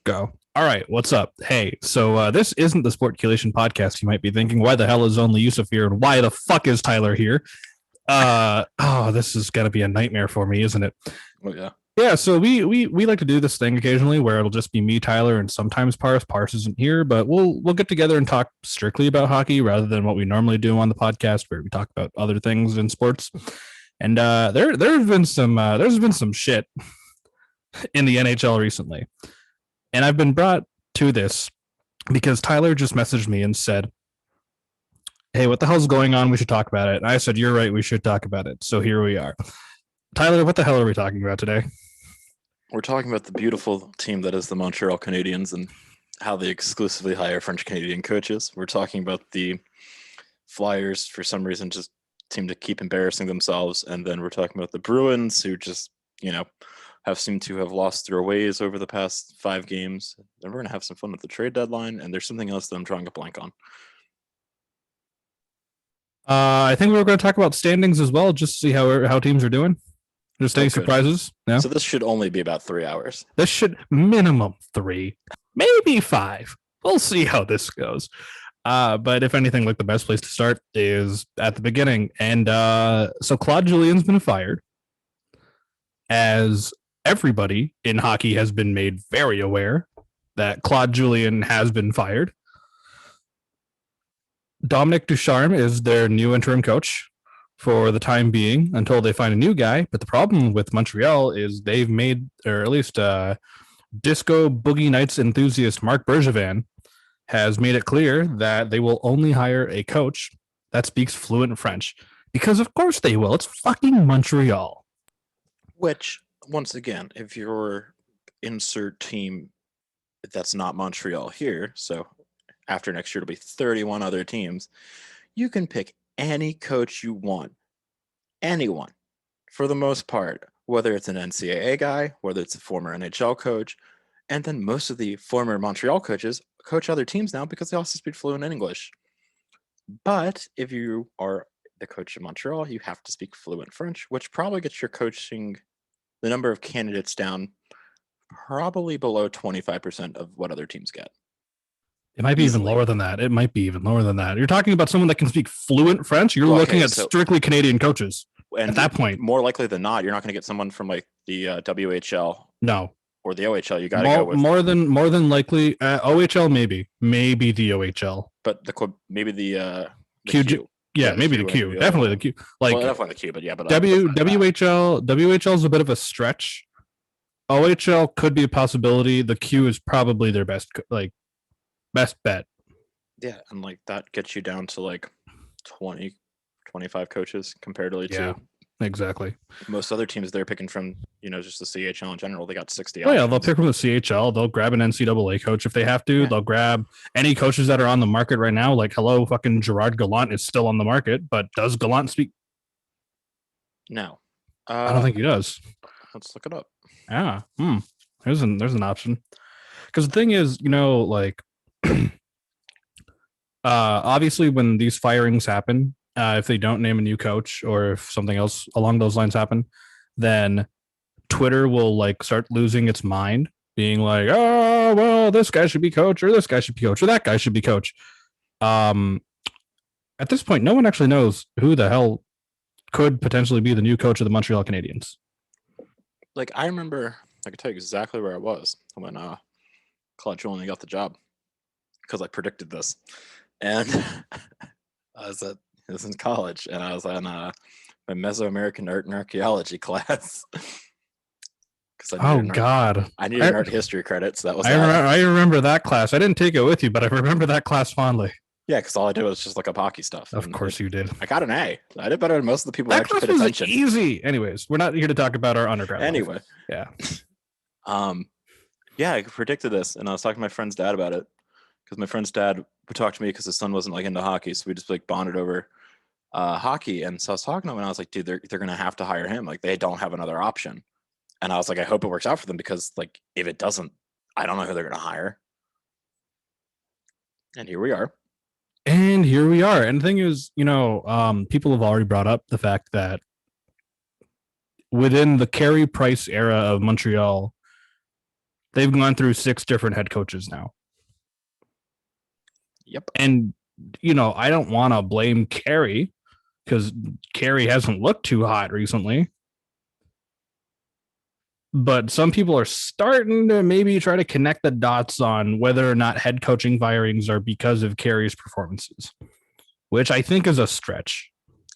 Go. All right, what's up? Hey, so this isn't the Sportculation podcast. You might be thinking, why the hell is only Yusuf here, and why the fuck is Tyler here? This is gonna be a nightmare for me, isn't it? Oh yeah. Yeah, so we like to do this thing occasionally where it'll just be me, Tyler, and sometimes Pars. Pars isn't here, but we'll get together and talk strictly about hockey rather than what we normally do on the podcast, where we talk about other things in sports. And there's been some shit in the NHL recently. And I've been brought to this because Tyler just messaged me and said, hey, what the hell's going on? We should talk about it. And I said, you're right. We should talk about it. So here we are. Tyler, what the hell are we talking about today? We're talking about the beautiful team that is the Montreal Canadiens and how they exclusively hire French Canadian coaches. We're talking about the Flyers, for some reason, just seem to keep embarrassing themselves. And then we're talking about the Bruins, who just, have seemed to have lost their ways over the past 5 games. Then we're going to have some fun with the trade deadline. And there's something else that I'm drawing a blank on. I think we were going to talk about standings as well, just to see how teams are doing. Just any surprises? Yeah. So this should only be about 3 hours. This should minimum 3, maybe 5. We'll see how this goes. But if anything, like the best place to start is at the beginning. And so Claude Julien's been fired, as everybody in hockey has been made very aware that Claude Julien has been fired. Dominic Ducharme is their new interim coach for the time being until they find a new guy. But the problem with Montreal is they've made, or at least Disco Boogie Nights enthusiast Marc Bergevin has made it clear that they will only hire a coach that speaks fluent French. Because of course they will. It's fucking Montreal. Which, once again, if your insert team that's not Montreal here, so after next year it'll be 31 other teams, you can pick any coach you want. Anyone, for the most part, whether it's an NCAA guy, whether it's a former NHL coach, and then most of the former Montreal coaches coach other teams now because they also speak fluent English. But if you are the coach of Montreal, you have to speak fluent French, which probably gets your coaching, the number of candidates down probably below 25% of what other teams get. It might be even lower than that. You're talking about someone that can speak fluent French. You're looking at strictly Canadian coaches. And at that point, more likely than not, you're not going to get someone from like the WHL. No. Or the OHL. You got to go with more than likely OHL, maybe the OHL, but maybe the Q. Yeah, maybe the Q. Definitely the Q. Definitely the Q. But yeah, but WHL is a bit of a stretch. OHL could be a possibility. The Q is probably their best bet. Yeah, and like that gets you down to like 20, 25 coaches comparatively to exactly most other teams they're picking from, just the CHL in general. They got 60. Oh, yeah, they'll pick from the CHL. They'll grab an NCAA coach if they have to. Yeah. They'll grab any coaches that are on the market right now. Like, hello, fucking Gerard Gallant is still on the market, but does Gallant speak? No. I don't think he does. Let's look it up. Yeah. There's an option. Because the thing is, obviously when these firings happen, if they don't name a new coach or if something else along those lines happen, then Twitter will start losing its mind, being like, oh, well, this guy should be coach, or this guy should be coach, or that guy should be coach. At this point, no one actually knows who the hell could potentially be the new coach of the Montreal Canadiens. I remember, I could tell you exactly where I was when Claude Julien got the job, because I predicted this. And I was in college, and I was on my Mesoamerican art and archaeology class. God! I needed art history credits. So that was. I remember that class. I didn't take it with you, but I remember that class fondly. Yeah, because all I did was just look up hockey stuff. Of course you did. I got an A. I did better than most of the people that who actually class paid was attention. Easy. Anyways, we're not here to talk about our undergrad. Anyway. Life. Yeah. Yeah, I predicted this, and I was talking to my friend's dad about it, because my friend's dad would talk to me because his son wasn't into hockey, so we just bonded over hockey. And so I was talking to him, and I was like, dude, they're going to have to hire him. They don't have another option. And I was like, I hope it works out for them, because if it doesn't, I don't know who they're going to hire. And here we are. And the thing is, people have already brought up the fact that within the Carey Price era of Montreal, they've gone through 6 different head coaches now. Yep. And, I don't want to blame Carey because Carey hasn't looked too hot recently. But some people are starting to maybe try to connect the dots on whether or not head coaching firings are because of Carey's performances, which I think is a stretch.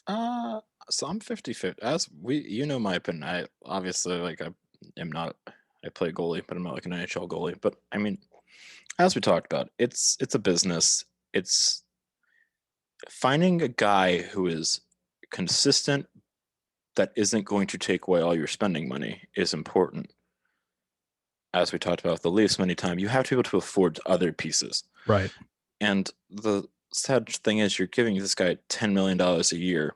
So I'm 50-50. As my opinion. I obviously I play goalie, but I'm not like an NHL goalie. But I mean, as we talked about, it's a business. It's finding a guy who is consistent that isn't going to take away all your spending money is important. As we talked about with the Leafs many times, you have to be able to afford other pieces. Right. And the sad thing is you're giving this guy $10 million a year,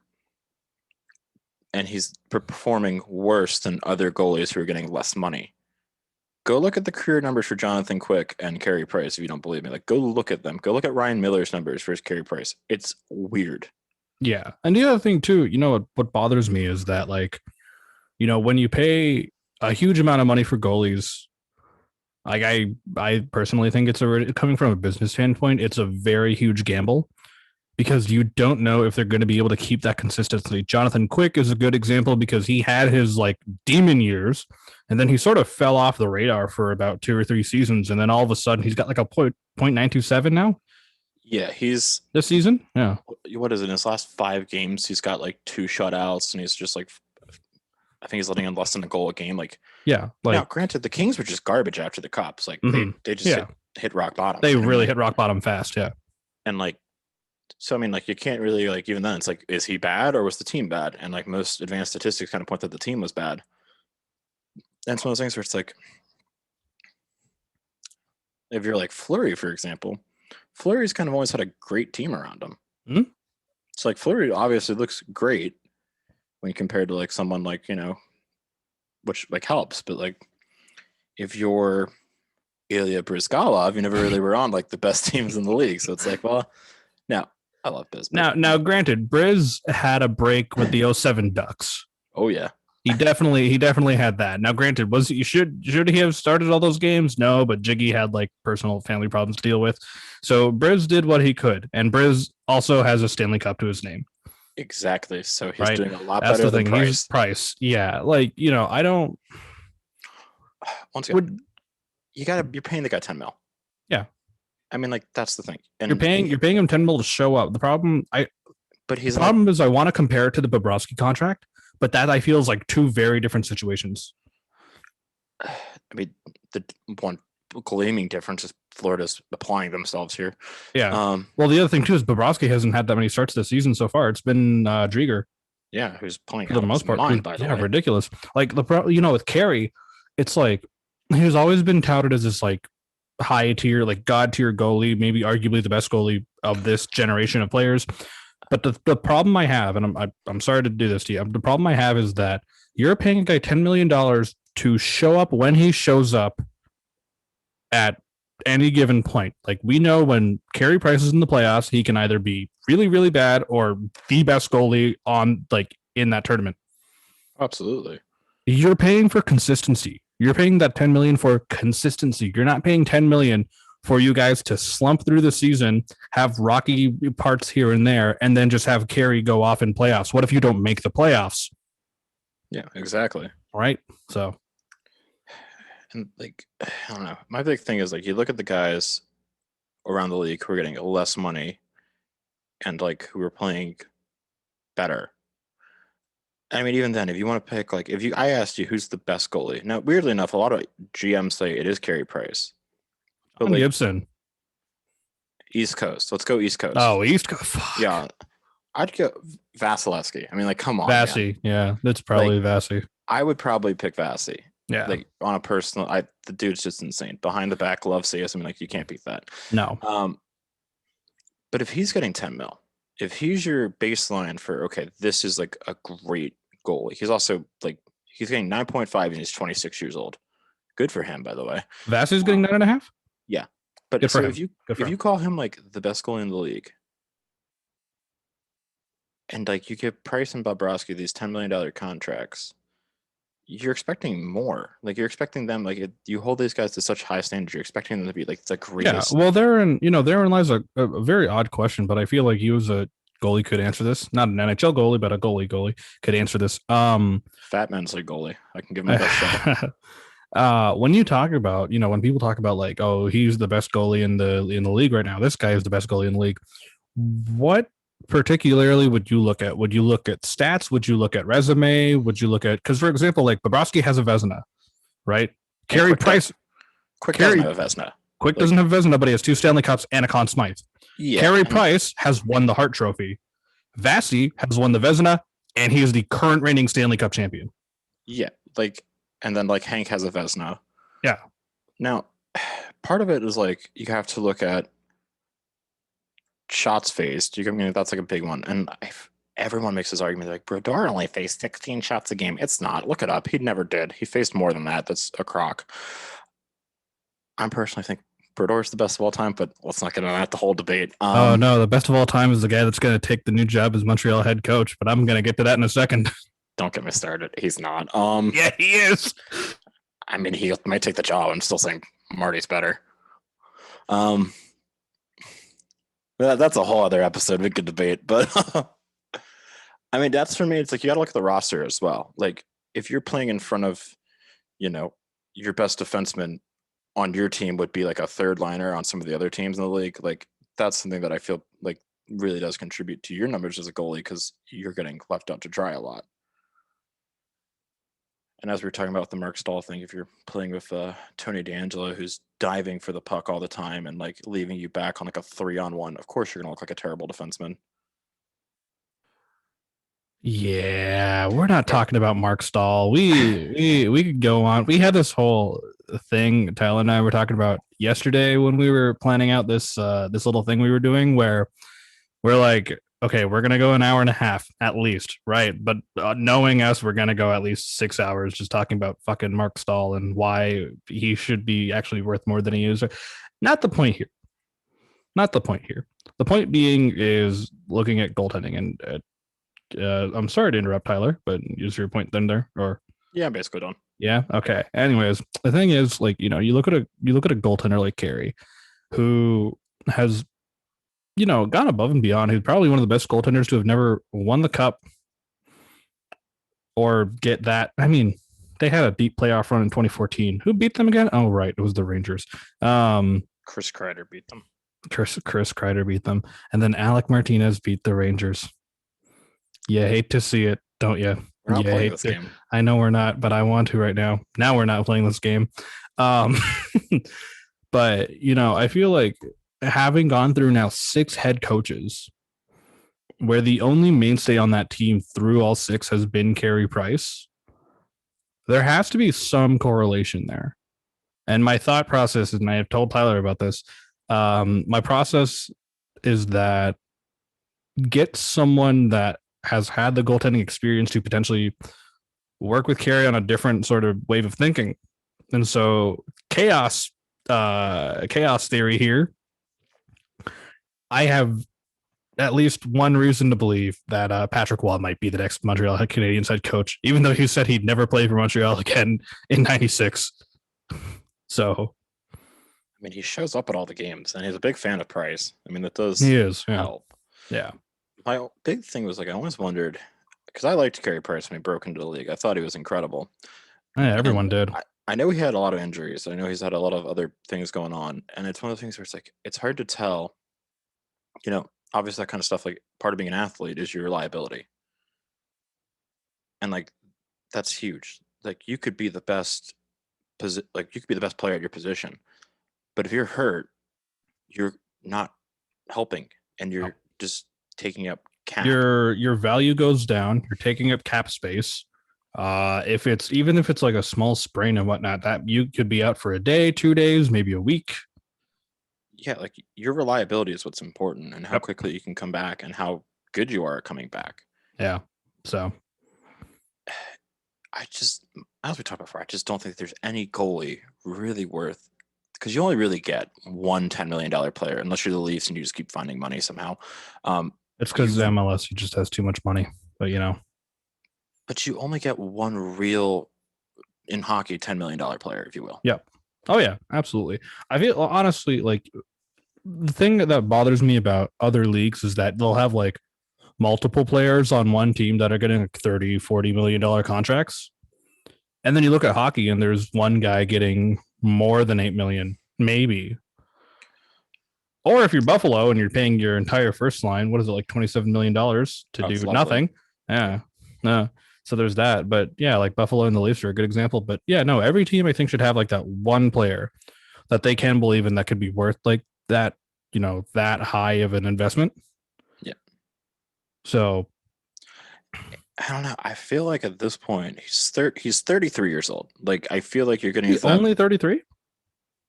and he's performing worse than other goalies who are getting less money. Go look at the career numbers for Jonathan Quick and Carey Price if you don't believe me. Go look at them. Go look at Ryan Miller's numbers versus Carey Price. It's weird. Yeah. And the other thing too, what bothers me is that when you pay a huge amount of money for goalies, I personally think it's coming from a business standpoint, it's a very huge gamble because you don't know if they're going to be able to keep that consistency. Jonathan Quick is a good example because he had his demon years and then he sort of fell off the radar for about 2 or 3 seasons. And then all of a sudden he's got a .927 now. Yeah, he's this season. Yeah. What is it? In his last 5 games, he's got 2 shutouts, and he's just I think he's letting in less than a goal a game. Yeah. Now, granted, the Kings were just garbage after the Cups. They just hit rock bottom. They really hit rock bottom fast. Yeah. And so I mean, you can't really even then. It's is he bad or was the team bad? And most advanced statistics kind of point that the team was bad. And it's one of those things where it's if you're Fleury, for example. Fleury's kind of always had a great team around him. Mm-hmm. So Fleury obviously looks great when compared to someone which helps, but if you're Ilya Brizgalov, you never really were on the best teams in the league. So it's well, now I love Biz. Now, granted, Briz had a break with the 07 Ducks. Oh yeah. He definitely had that. Now, granted, should he have started all those games? No, but Jiggy had personal family problems to deal with. So Briz did what he could, and Briz also has a Stanley Cup to his name. Exactly. So he's doing a lot That's better the thing. than Price. Price. Yeah. I don't. Once again, you're paying the guy $10 million. Yeah. I mean, that's the thing. And you're paying him $10 million to show up. The problem is I want to compare it to the Bobrovsky contract. But that I feel is 2 very different situations. I mean, the one gleaming difference is Florida's applying themselves here. Yeah. Well, the other thing too is Bobrovsky hasn't had that many starts this season so far. It's been Drieger. Yeah, who's playing for the most part. By the way. Ridiculous. With Carey, it's he's always been touted as this high tier, god tier goalie, maybe arguably the best goalie of this generation of players. But the problem I have, and I'm sorry to do this to you, the problem I have is that you're paying a guy $10 million to show up when he shows up at any given point. We know when Carey Price is in the playoffs, he can either be really, really bad or the best goalie on in that tournament. Absolutely. You're paying for consistency. You're paying that $10 million for consistency. You're not paying $10 million for you guys to slump through the season, have rocky parts here and there, and then just have Carey go off in playoffs. What if you don't make the playoffs? Yeah, exactly. Right. So, and I don't know. My big thing is you look at the guys around the league who are getting less money and who are playing better. I mean, even then, if you want to pick I asked you who's the best goalie. Now, weirdly enough, a lot of GMs say it is Carey Price. But Gibson. East Coast. Let's go East Coast. Oh, East Coast. Fuck. Yeah. I'd go Vasilevsky. I mean, come on. Vasi. Yeah, that's probably Vasi. I would probably pick Vasi. Yeah. On a personal, the dude's just insane. Behind the back, love CS. I mean, you can't beat that. No. But if he's getting $10 million, if he's your baseline for, okay, this is a great goalie. He's also he's getting 9.5 and he's 26 years old. Good for him, by the way. Vasi's getting 9.5? Yeah. But so if you call him the best goalie in the league, and you give Price and Bobrovsky these $10 million contracts, you're expecting more. Like you're expecting them, like you hold these guys to such high standards. You're expecting them to be like the greatest. Yeah, well, therein lies a very odd question, but I feel like you as a goalie could answer this. Not an NHL goalie, but a goalie could answer this. Fat man's like goalie. I can give him the best shot. When you talk about, when people talk about like, oh, he's the best goalie in the league right now. This guy is the best goalie in the league. What particularly would you look at? Would you look at stats? Would you look at resume? Would you look at, because for example, like Bobrovsky has a Vezina, right? Carey Price. Quick doesn't have a Vezina. Quick doesn't have a Vezina, but he has 2 Stanley Cups and a Conn Smythe. Yeah, Carey Price has won the Hart Trophy. Vasi has won the Vezina, and he is the current reigning Stanley Cup champion. Yeah, like, and then like Hank has a Vezina. Yeah. Now, part of it is like you have to look at shots faced. I mean, that's like a big one. And everyone makes this argument like Brodeur only faced 16 shots a game. It's not. Look it up. He never did. He faced more than that. That's a crock. I personally think Brodeur's the best of all time, but let's not get on that the whole debate. Oh no, the best of all time is the guy that's going to take the new job as Montreal head coach. But I'm going to get to that in a second. Don't get me started. He's not. Yeah, he is. I mean, he might take the job. I'm still saying Marty's better. That's a whole other episode we could debate, but I mean, that's for me. It's like you got to look at the roster as well. Like if you're playing in front of, your best defenseman on your team would be like a third liner on some of the other teams in the league. Like that's something that I feel like really does contribute to your numbers as a goalie because you're getting left out to dry a lot. And as we were talking about the Mark Stahl thing, if you're playing with Tony DeAngelo, who's diving for the puck all the time and like leaving you back on like a 3-on-1, of course you're gonna look like a terrible defenseman. Yeah, we're not talking about Mark Stahl. We could go on. We had this whole thing Tyler and I were talking about yesterday when we were planning out this little thing we were doing where we're like, okay, we're gonna go an hour and a half at least, right? But knowing us, we're gonna go at least 6 hours just talking about fucking Mark Stahl and why he should be actually worth more than he is. Not the point here. Not the point here. The point being is looking at goaltending and. I'm sorry to interrupt, Tyler, but is your point then there? Or yeah, I'm basically done. Yeah. Okay. Anyways, the thing is, like, you look at a goaltender like Carey, who has, gone above and beyond. Who's probably one of the best goaltenders to have never won the cup or get that. I mean, they had a deep playoff run in 2014. Who beat them again? Oh, right, it was the Rangers. Chris Kreider beat them. Chris Kreider beat them, and then Alec Martinez beat the Rangers. Yeah, hate to see it, don't you? We're not playing this game. I know we're not, but I want to right now. Now we're not playing this game. But, I feel like having gone through now 6 head coaches, where the only mainstay on that team through all 6 has been Carey Price, there has to be some correlation there. And my thought process is, and I have told Tyler about this, my process is that get someone that has had the goaltending experience to potentially work with Carey on a different sort of wave of thinking. And so chaos theory here. I have at least one reason to believe that Patrick Waugh might be the next Montreal Canadiens head coach, even though he said he'd never play for Montreal again in '96. So, I mean, he shows up at all the games, and he's a big fan of Price. I mean, that does help. Yeah. My big thing was like I always wondered because I liked Carey Price when he broke into the league. I thought he was incredible. Yeah, everyone did. I know he had a lot of injuries. I know he's had a lot of other things going on, and it's one of the things where it's like it's hard to tell. Obviously that kind of stuff. Like part of being an athlete is your reliability, and like that's huge. Like you could be the best, you could be the best player at your position, but if you're hurt, you're not helping, and you're just taking up cap. Your value goes down. You're taking up cap space. If it's like a small sprain and whatnot, that you could be out for a day, 2 days, maybe a week. Yeah, like your reliability is what's important, and how quickly you can come back, and how good you are at coming back. Yeah. So, as we talked before, I just don't think there's any goalie really worth. Because you only really get one $10 million player unless you're the Leafs and you just keep finding money somehow. It's because MLS just has too much money, but But you only get one real in hockey, $10 million player, if you will. Yep. Oh yeah, absolutely. I feel honestly like the thing that bothers me about other leagues is that they'll have like multiple players on one team that are getting like 30, $40 million contracts. And then you look at hockey and there's one guy getting more than 8 million, maybe. Or if you're Buffalo and you're paying your entire first line, what is it, like $27 million to do nothing? Yeah. No. So there's that. But yeah, like Buffalo and the Leafs are a good example. But yeah, no, every team I think should have like that one player that they can believe in that could be worth like that, that high of an investment. Yeah. So I don't know. I feel like at this point he's 33 years old. Like I feel like you're getting only 33.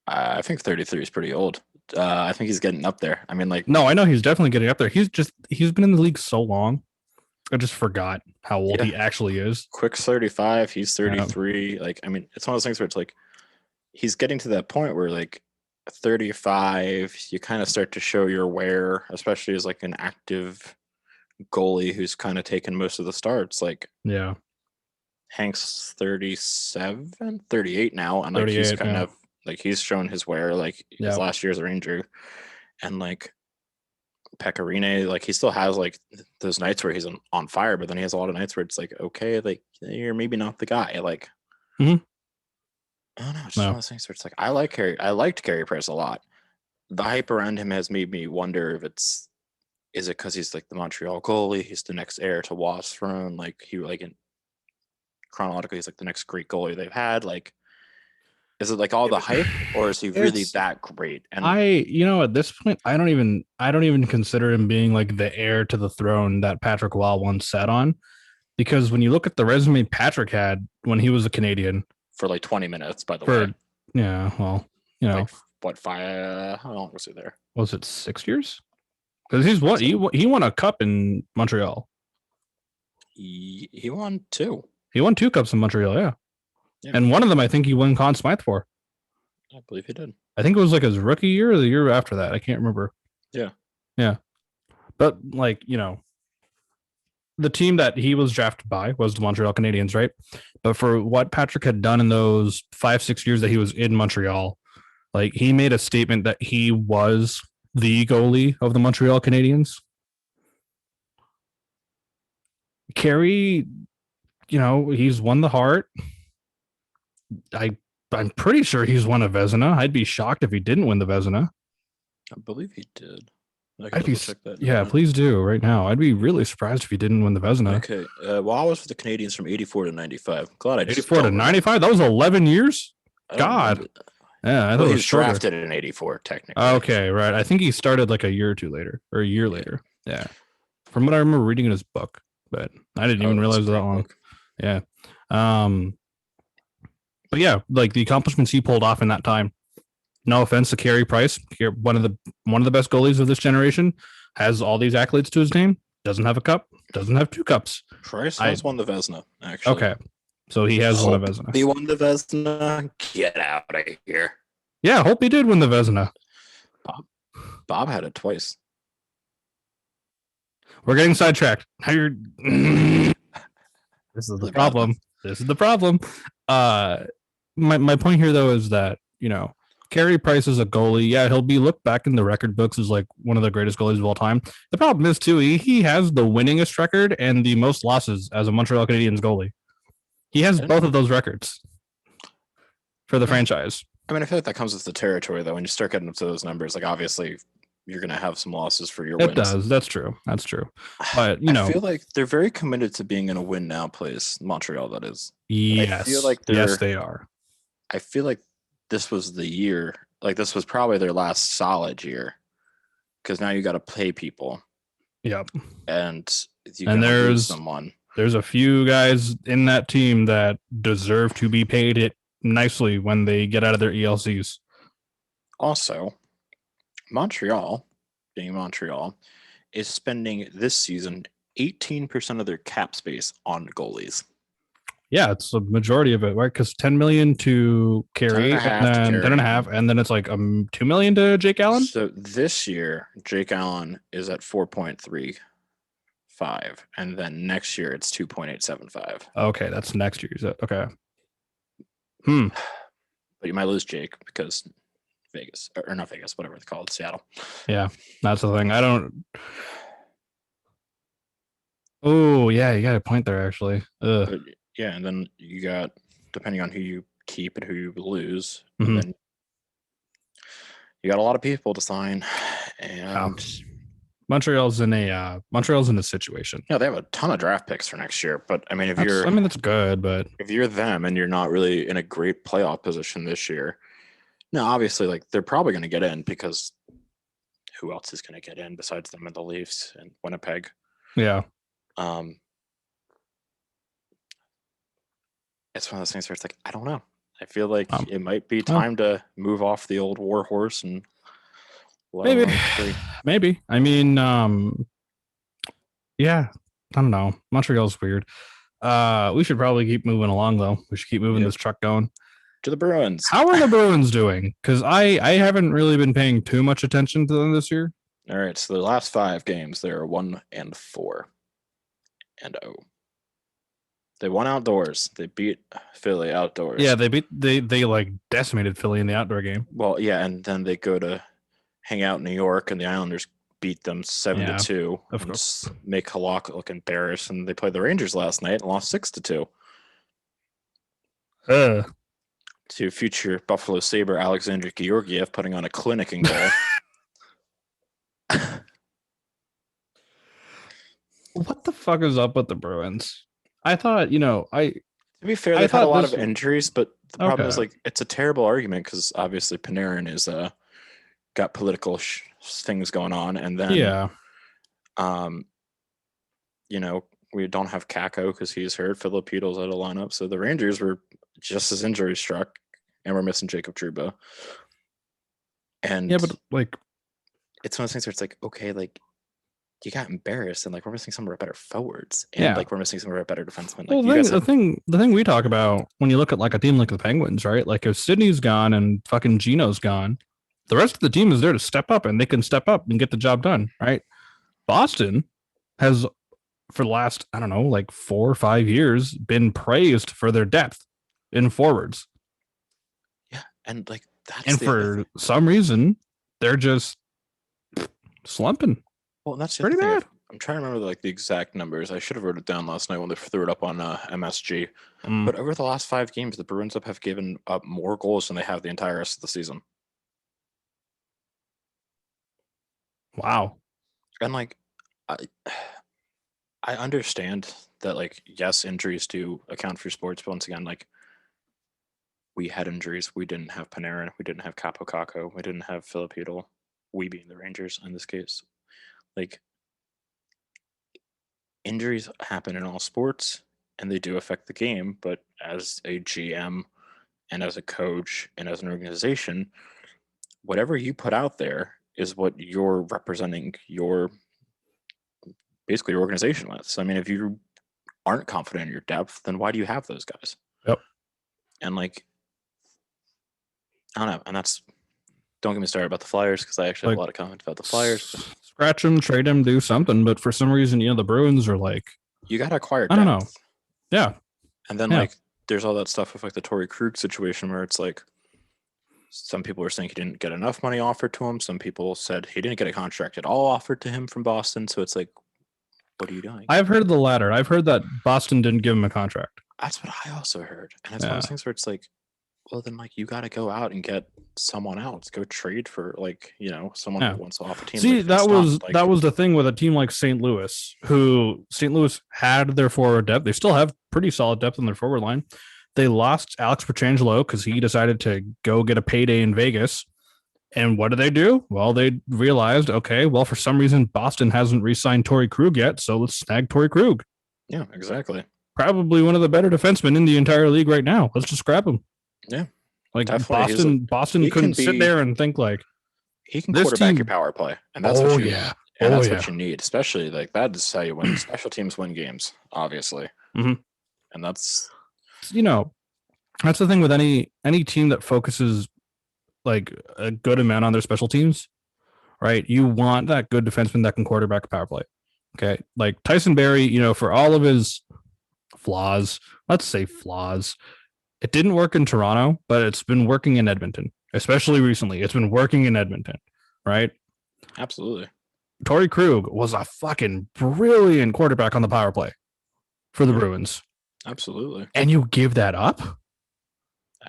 I think 33 is pretty old. I think he's getting up there. I mean, like, no, I know he's definitely getting up there. He's been in the league so long. I just forgot how old he actually is. Quick 35. He's 33. Like, I mean, it's one of those things where it's like he's getting to that point where like 35, you kind of start to show your wear, especially as like an active goalie who's kind of taken most of the starts. Like, yeah, Hank's 37, 38 now, and like he's kind of like he's shown his wear, like his last year as a Ranger, and like Pecorine, like he still has like those nights where he's on fire, but then he has a lot of nights where it's like, okay, like you're maybe not the guy. Like, I don't know, it's just one of those things where it's like I liked Carey Price a lot. The hype around him has made me wonder if is it because he's like the Montreal goalie, he's the next heir to Watt's throne, like he like in chronologically he's like the next great goalie they've had, like. Is it like all the hype, or is he really that great? And at this point, I don't even consider him being like the heir to the throne that Patrick Waugh once sat on, because when you look at the resume Patrick had when he was a Canadian for like 20 minutes, by the way. Yeah, well, like, what 5? How long was he there? Was it 6 years? Because he won a cup in Montreal. He won 2. He won 2 cups in Montreal, yeah. And one of them, I think he won Conn Smythe for. I believe he did. I think it was like his rookie year or the year after that. I can't remember. Yeah. Yeah. But like, the team that he was drafted by was the Montreal Canadiens, right? But for what Patrick had done in those 5-6 years that he was in Montreal, like he made a statement that he was the goalie of the Montreal Canadiens. Carey, he's won the Hart. I'm pretty sure he's won a Vezina. I'd be shocked if he didn't win the Vezina. I believe he did. Check that. Yeah, please do right now. I'd be really surprised if he didn't win the Vezina. Okay. Well, I was for the Canadiens from 84 to 95. Glad I just 84 to 95. That was 11 years. God. Yeah, I thought he was drafted in 84 technically. Okay, right. I think he started like a year or two later, or a year later. Yeah. From what I remember reading in his book, but I didn't even realize that long. Book. Yeah. But yeah, like the accomplishments he pulled off in that time. No offense to Carey Price, one of the best goalies of this generation, has all these accolades to his name. Doesn't have a cup. Doesn't have 2 cups. Price has won the Vezina, actually. Okay, so he has won the Vezina. He won the Vezina. Get out of here. Yeah, hope he did win the Vezina. Bob had it twice. We're getting sidetracked. This is the problem. This is the problem. My point here though is that Carey Price is a goalie. Yeah, he'll be looked back in the record books as like one of the greatest goalies of all time. The problem is too, he has the winningest record and the most losses as a Montreal Canadiens goalie. He has both of those records for the franchise. I mean, I feel like that comes with the territory though. When you start getting up to those numbers, like obviously you're going to have some losses for your wins. It does. That's true. But I feel like they're very committed to being in a win now place. Montreal, that is. Yes. I feel like yes, they are. I feel like this was the year. Like this was probably their last solid year, because now you got to pay people. Yep. And there's someone. There's a few guys in that team that deserve to be paid it nicely when they get out of their ELCs. Also, Montreal, being Montreal, is spending this season 18% of their cap space on goalies. Yeah, it's a majority of it, right? Because $10 million to Carey, and then $10.5, and then it's like $2 million to Jake Allen. So this year, Jake Allen is at 4.35, and then next year it's 2.875. Okay, that's next year's. Okay. Hmm. But you might lose Jake because Vegas, or not Vegas, whatever it's called, Seattle. Yeah, that's the thing. I don't. Oh, yeah, you got a point there, actually. Ugh. But yeah, and then you got, depending on who you keep and who you lose, Mhm. and then you got a lot of people to sign, and Montreal's in a situation. yeah, they have a ton of draft picks for next year. But I mean, That's good, but if you're them and you're not really in a great playoff position this year, now obviously, like they're probably going to get in because who else is going to get in besides them and the Leafs and Winnipeg? yeah. It's one of those things where it's like, I don't know. I feel like it might be time to move off the old war horse and maybe. I mean, yeah, I don't know. Montreal's weird. We should probably keep moving along though. We should keep moving this truck going. To the Bruins. How are the Bruins doing? Because I haven't really been paying too much attention to them this year. All right, so the last 5 games, they're 1-4 and 0. They won outdoors. They beat Philly outdoors. Yeah, they like decimated Philly in the outdoor game. Well, yeah, and then they go to hang out in New York, and the Islanders beat them 7-2. Of course, make Halak look embarrassed, and they played the Rangers last night and lost 6-2. To future Buffalo Sabre Alexander Georgiev putting on a clinic in goal. What the fuck is up with the Bruins? I thought, to be fair, they've had a lot of injuries, but the problem is, like, it's a terrible argument because obviously Panarin is got political things going on, and then we don't have Kako because he's hurt. Filipito's out of lineup, so the Rangers were just as injury struck, and we're missing Jacob Trouba. And yeah, but like, it's one of those things where it's like, okay, like you got embarrassed, and like we're missing some of our better forwards, and like we're missing some of our better defensemen. Like, the thing we talk about when you look at like a team like the Penguins, right? Like if Sydney's gone and fucking Gino's gone, the rest of the team is there to step up, and they can step up and get the job done, right? Boston has, for the last, I don't know, like 4 or 5 years, been praised for their depth in forwards. Yeah, and like that's and for some reason they're just slumping. Well, that's pretty bad. I'm trying to remember like the exact numbers. I should have wrote it down last night when they threw it up on MSG. But over the last 5 games, the Bruins have given up more goals than they have the entire rest of the season. Wow. And like, I understand that, like, yes, injuries do account for sports, but once again, like, we had injuries. We didn't have Panarin. We didn't have Capo Caco. We didn't have Filipino. We being the Rangers in this case. Like, injuries happen in all sports, and they do affect the game. But as a GM and as a coach and as an organization, whatever you put out there is what you're representing your basically your organization with. So, I mean, if you aren't confident in your depth, then why do you have those guys? Yep. And like, I don't know. And that's, don't get me started about the Flyers because I actually have a lot of comments about the Flyers. Scratch them, trade them, do something. But for some reason, the Bruins are like, you got to acquire depth. I don't know. Yeah. And then like, there's all that stuff with like the Torrey Krug situation where it's like, some people were saying he didn't get enough money offered to him. Some people said he didn't get a contract at all offered to him from Boston. So it's like, what are you doing? I've heard the latter. I've heard that Boston didn't give him a contract. That's what I also heard. And it's one of those things where it's like, well, then like you got to go out and get someone else. Go trade for like, someone who wants to off a team. See, that was the thing with a team like St. Louis, who St. Louis had their forward depth. They still have pretty solid depth in their forward line. They lost Alex Pietrangelo because he decided to go get a payday in Vegas. And what did they do? Well, they realized, okay, well, for some reason, Boston hasn't re-signed Torrey Krug yet, so let's snag Torrey Krug. Yeah, exactly. Probably one of the better defensemen in the entire league right now. Let's just grab him. Yeah. Like Boston couldn't sit there and think like, he can quarterback your power play. And that's what you yeah. And that's what you need, especially like that is how you win. Special teams win games, obviously. Mm-hmm. And that's, that's the thing with any team that focuses like a good amount on their special teams, right? You want that good defenseman that can quarterback a power play. Okay. Like Tyson Barrie, for all of his flaws, let's say flaws, It didn't work in Toronto, but it's been working in Edmonton, especially recently. It's been working in Edmonton, right? Absolutely. Torrey Krug was a fucking brilliant quarterback on the power play for the Bruins. Absolutely. And you give that up?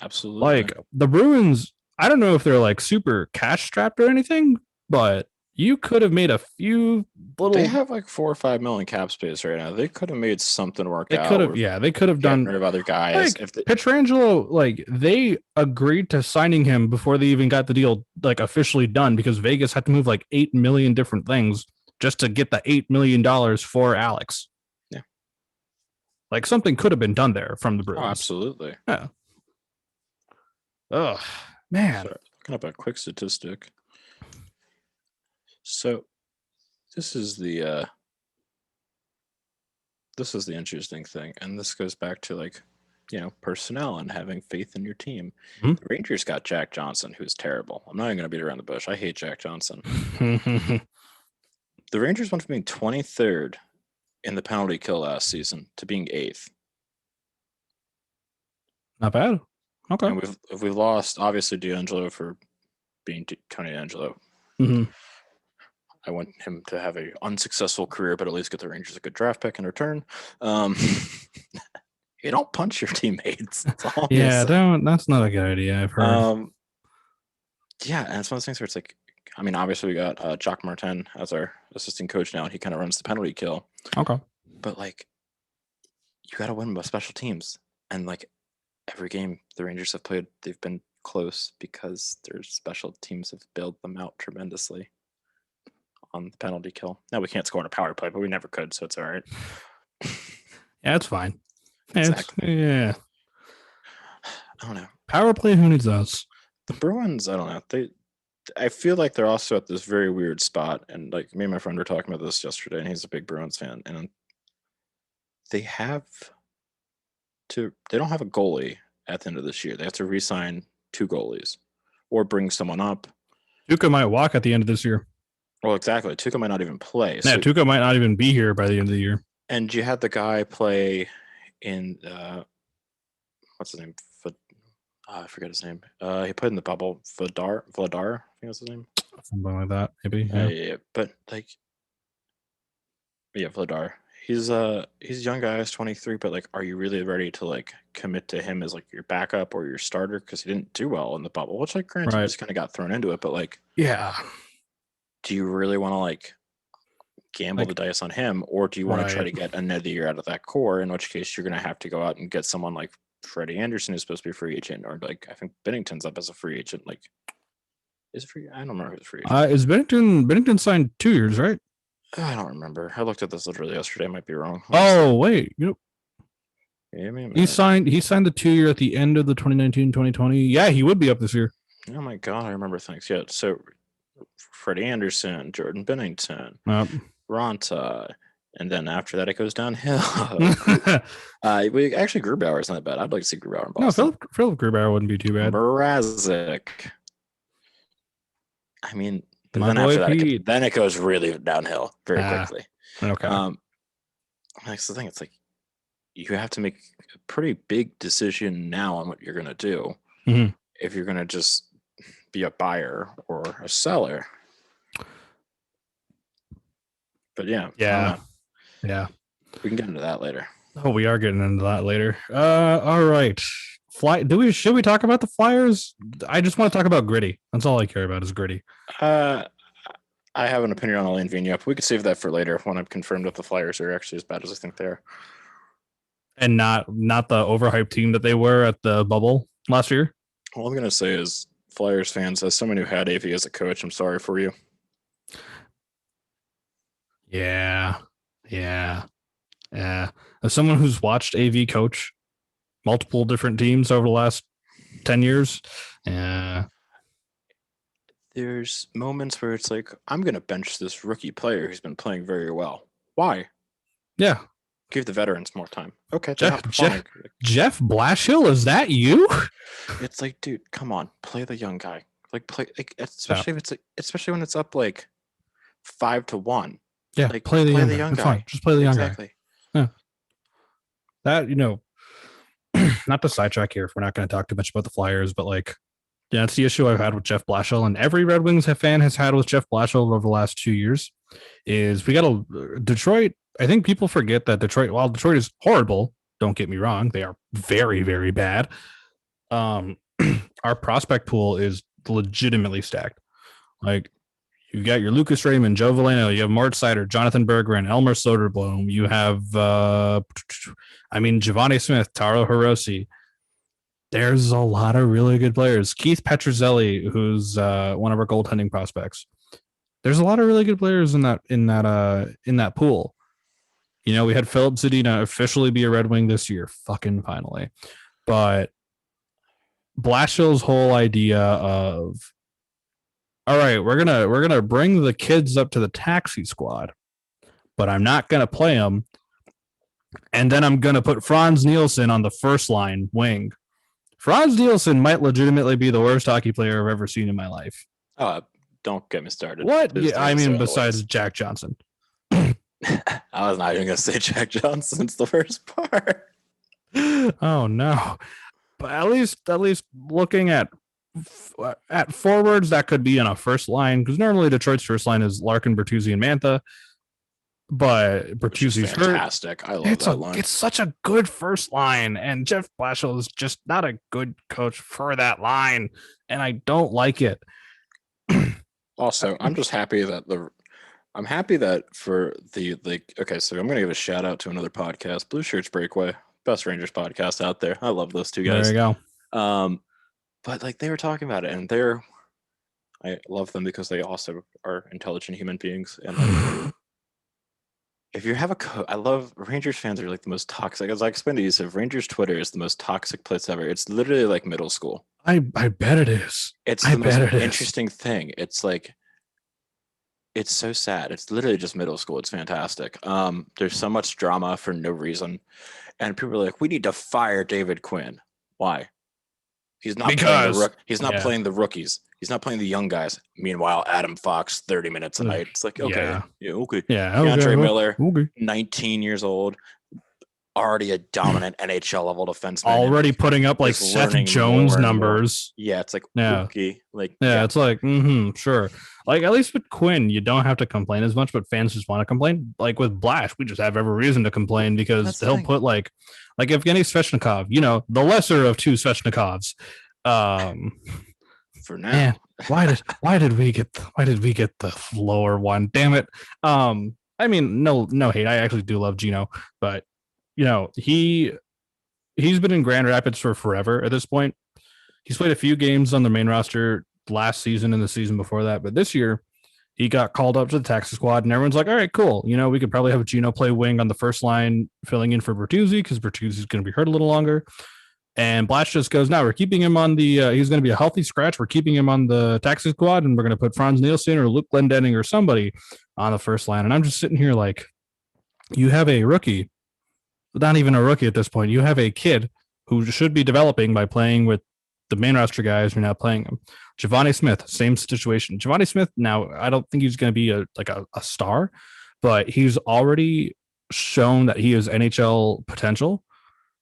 Absolutely. Like the Bruins, I don't know if they're like super cash strapped or anything, but you could have made a few little. They have like 4 or 5 million cap space right now. They could have made something work out. They could have, yeah, they could have done rid of other guys. Like Pietrangelo, like they agreed to signing him before they even got the deal like officially done because Vegas had to move like 8 million different things just to get the $8 million for Alex. Yeah, like something could have been done there from the Bruins. Oh, absolutely. Yeah. Oh man. So, looking up a quick statistic. So this is the interesting thing, and this goes back to like, personnel and having faith in your team. Mm-hmm. The Rangers got Jack Johnson, who's terrible. I'm not even going to beat around the bush. I hate Jack Johnson. The Rangers went from being 23rd in the penalty kill last season to being 8th. Not bad. Okay. And we've lost obviously D'Angelo for being Tony D'Angelo. Mm-hmm. I want him to have a unsuccessful career, but at least get the Rangers a good draft pick in return. You don't punch your teammates. That's not a good idea. I've heard. Yeah, and it's one of those things where it's like, I mean, obviously we got Jacques Martin as our assistant coach now, and he kind of runs the penalty kill. Okay. But like, you got to win with special teams, and like every game the Rangers have played, they've been close because their special teams have bailed them out tremendously on the penalty kill. Now we can't score on a power play, but we never could, so it's all right. Yeah, it's fine. Exactly. Yeah. I don't know. Power play, who needs those? The Bruins, I don't know. I feel like they're also at this very weird spot, and like me and my friend were talking about this yesterday, and he's a big Bruins fan, and they don't have a goalie at the end of this year. They have to re-sign 2 goalies or bring someone up. Tuukka might walk at the end of this year. Well, exactly. Tuukka might not even play. Yeah, so, Tuukka might not even be here by the end of the year. And you had the guy play in what's his name? I forget his name. He played in the bubble. Vladar, I think that's his name. Something like that, maybe. Yeah. But like, yeah, Vladar. He's a young guy. He's 23. But like, are you really ready to like commit to him as like your backup or your starter? Because he didn't do well in the bubble. Which like, granted, he just kind of got thrown into it. But like, yeah. Do you really want to like gamble the dice on him, or do you want to try to get another year out of that core? In which case, you're going to have to go out and get someone like Freddie Anderson, who's supposed to be a free agent, or like I think Bennington's up as a free agent. Like, is it free? I don't remember who's free agent. Is Bennington signed 2 years, right? I don't remember. I looked at this literally yesterday. I might be wrong. Wait. Yep. He signed the 2 year at the end of the 2019-2020. Yeah, he would be up this year. Oh my god, I remember things. Yeah, so Freddie Anderson, Jordan Bennington, Ronta, and then after that it goes downhill. We actually Grubauer is not bad. I'd like to see Grubauer in Boston. No, Philip Grubauer wouldn't be too bad. Mrazek. I mean, but then after that, then it goes really downhill very quickly. Okay. That's the thing. It's like you have to make a pretty big decision now on what you're going to do. Mm-hmm. If you're going to just be a buyer or a seller. But yeah. We can get into that later. Oh, we are getting into that later. All right. Should we talk about the Flyers? I just want to talk about Gritty. That's all I care about is Gritty. I have an opinion on Alain Vigneault. We could save that for later when I'm confirmed that the Flyers are actually as bad as I think they are. And not the overhyped team that they were at the bubble last year? All I'm going to say is Flyers fans, as someone who had AV as a coach, I'm sorry for you. Yeah. As someone who's watched AV coach multiple different teams over the last 10 years, there's moments where it's like, I'm going to bench this rookie player who's been playing very well. Why? Yeah. Give the veterans more time. Okay. Jeff Blashill, is that you? It's like, dude, come on, play the young guy. Like play, like especially if it's like, especially when it's up like 5-1. Yeah, like, play the young guy. Just play the young guy. Exactly. Yeah. That not to sidetrack here if we're not going to talk too much about the Flyers, but like, yeah, that's the issue I've had with Jeff Blashill, and every Red Wings fan has had with Jeff Blashill over the last 2 years. Is we got a Detroit. I think people forget that Detroit, while Detroit is horrible, don't get me wrong, they are very, very bad. Our prospect pool is legitimately stacked. Like, you got your Lucas Raymond, Joe Veleno, you have Mart Seider, Jonathan Berggren, Elmer Soderblom, you have, Giovanni Smith, Taro Hirose. There's a lot of really good players. Keith Petruzzelli, who's one of our goaltending prospects. There's a lot of really good players in that pool. You know, we had Philip Zadina officially be a Red Wing this year, fucking finally. But Blashill's whole idea of, all right, we're gonna bring the kids up to the taxi squad, but I'm not gonna play them, and then I'm gonna put Franz Nielsen on the first line wing. Franz Nielsen might legitimately be the worst hockey player I've ever seen in my life. Don't get me started. What? Yeah, besides Jack Johnson. I was not even gonna say Jack Johnson's the worst part. Oh no. But at least looking at forwards that could be in a first line, because normally Detroit's first line is Larkin, Bertuzzi, and Mantha. But Bertuzzi's fantastic. Hurt. I love that line. It's such a good first line, and Jeff Blashill is just not a good coach for that line, and I don't like it. Also, I'm just happy that okay, so I'm gonna give a shout out to another podcast, Blue Shirts Breakaway, best Rangers podcast out there. I love those two guys. There you go. But like they were talking about it, and I love them because they also are intelligent human beings. And like, if you have I love Rangers fans are like the most toxic. As I explained to Yusuf, Rangers Twitter is the most toxic place ever. It's literally like middle school. I bet it is. It's the most interesting thing. It's like, it's so sad. It's literally just middle school. It's fantastic. There's so much drama for no reason. And people are like, we need to fire David Quinn. Why? He's not playing the rookies. He's not playing the young guys. Meanwhile, Adam Fox, 30 minutes a night. It's like, okay. Yeah, okay. Yeah. DeAndre Miller, 19 years old, already a dominant NHL level defenseman. Already putting up like Seth Jones numbers. Yeah, it's like, okay. It's like, sure. Like, at least with Quinn, you don't have to complain as much, but fans just want to complain. Like with Blash, we just have every reason to complain because they'll put like Evgeny Svechnikov, the lesser of two Svechnikovs. For now, man, why did we get the lower one? Damn it. No hate. I actually do love Gino, but he's been in Grand Rapids for forever at this point. He's played a few games on the main roster last season and the season before that, but this year he got called up to the taxi squad, and everyone's like, all right, cool. We could probably have Gino play wing on the first line, filling in for Bertuzzi because Bertuzzi's going to be hurt a little longer. And Blash just goes, no, we're keeping him on the, he's going to be a healthy scratch. We're keeping him on the taxi squad, and we're going to put Franz Nielsen or Luke Glendening or somebody on the first line. And I'm just sitting here like, you have a rookie, not even a rookie at this point. You have a kid who should be developing by playing with the main roster guys. You're not playing him. Giovanni Smith, same situation. Giovanni Smith, now, I don't think he's going to be a star, but he's already shown that he has NHL potential.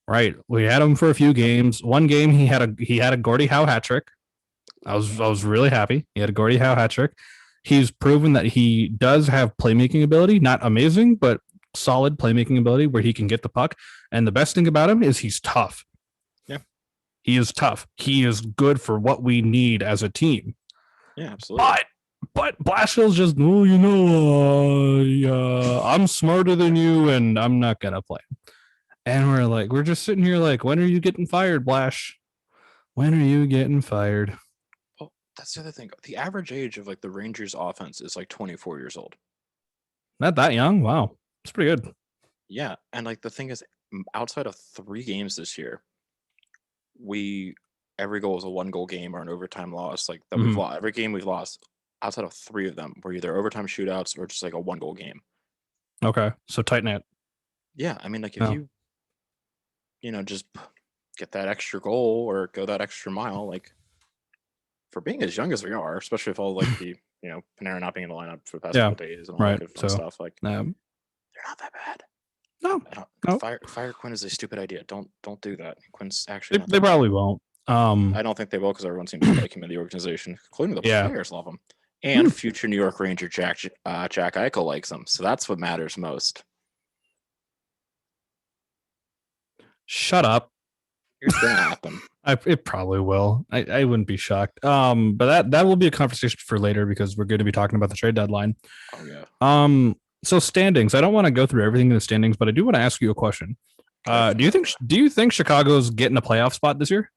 Right, we had him for a few games. One game he had a Gordie Howe hat trick. I was really happy. He had a Gordie Howe hat trick. He's proven that he does have playmaking ability, not amazing, but solid playmaking ability where he can get the puck. And the best thing about him is he's tough. Yeah, he is tough. He is good for what we need as a team. Yeah, absolutely. But Blashill's just, I'm smarter than you, and I'm not gonna play. And we're just sitting here like, when are you getting fired, Blash? When are you getting fired? Well, that's the other thing. The average age of like the Rangers offense is like 24 years old. Not that young. Wow. It's pretty good. Yeah. And like the thing is, outside of 3 games this year, every goal is a 1-goal game or an overtime loss. Like that we've lost. Every game we've lost, outside of 3 of them, were either overtime shootouts or just like a 1-goal game. Okay. So tight knit. Yeah. I mean, like if you just get that extra goal or go that extra mile, like for being as young as we are, especially with all like the, Panarin not being in the lineup for the past couple days and all that good fun stuff, like they're not that bad. No, I don't, no, fire Quinn is a stupid idea. Don't do that. Quinn's actually not they that probably won't. I don't think they will because everyone seems to like him in the organization, including the Yeah. players love him. And future New York Ranger Jack Eichel likes him. So that's what matters most. Shut up. It's gonna happen. It probably will. I wouldn't be shocked. But that will be a conversation for later because we're going to be talking about the trade deadline. Oh yeah. So standings. I don't want to go through everything in the standings, but I do want to ask you a question. Do you think Chicago's getting a playoff spot this year?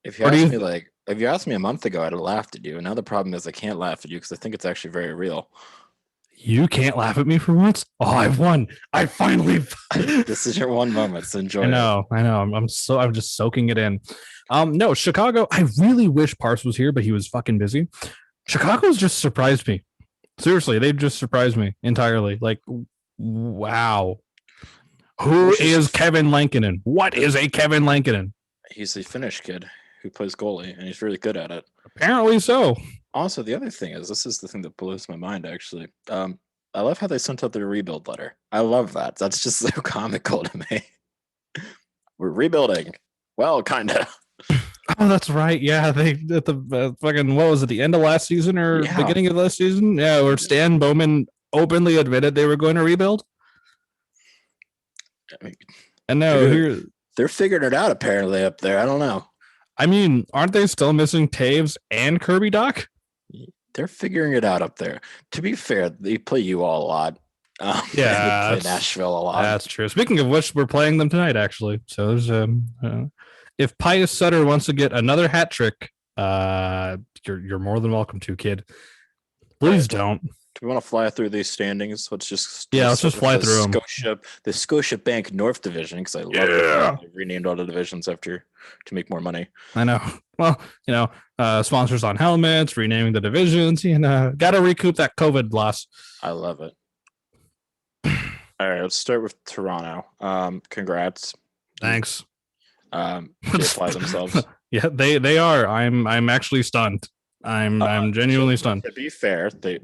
If you asked me a month ago, I'd have laughed at you. And now the problem is I can't laugh at you because I think it's actually very real. You can't laugh at me for once. Oh, I've won. I finally. This is your one moment. So enjoy. I know. I'm just soaking it in. No, Chicago. I really wish Parse was here, but he was fucking busy. Chicago's just surprised me. Seriously, they've just surprised me entirely. Like, wow. Who is Kevin Lankinen? What is a Kevin Lankinen? He's a Finnish kid who plays goalie, and he's really good at it. Apparently so. Also, the other thing is, this is the thing that blows my mind, actually. I love how they sent out their rebuild letter. I love that. That's just so comical to me. We're rebuilding. Well, kind of. Oh, that's right. Yeah, they at the fucking what was it? The end of last season or beginning of last season? Yeah, where Stan Bowman openly admitted they were going to rebuild. And now they're figuring it out apparently up there. I don't know. I mean, aren't they still missing Taves and Kirby Doc? They're figuring it out up there. To be fair, they play you all a lot. Yeah, they play Nashville a lot. That's true. Speaking of which, we're playing them tonight, actually. So there's if Pius Sutter wants to get another hat trick, you're more than welcome to, kid. Please don't. Do we want to fly through these standings? Let's just fly through them. The Scotia Bank North Division, because I love it. They renamed all the divisions to make more money. I know. Well, sponsors on helmets, renaming the divisions. Got to recoup that COVID loss. I love it. All right, let's start with Toronto. Congrats. Thanks. They apply themselves. Yeah, they are. I'm actually stunned. I'm genuinely stunned. To be fair, they.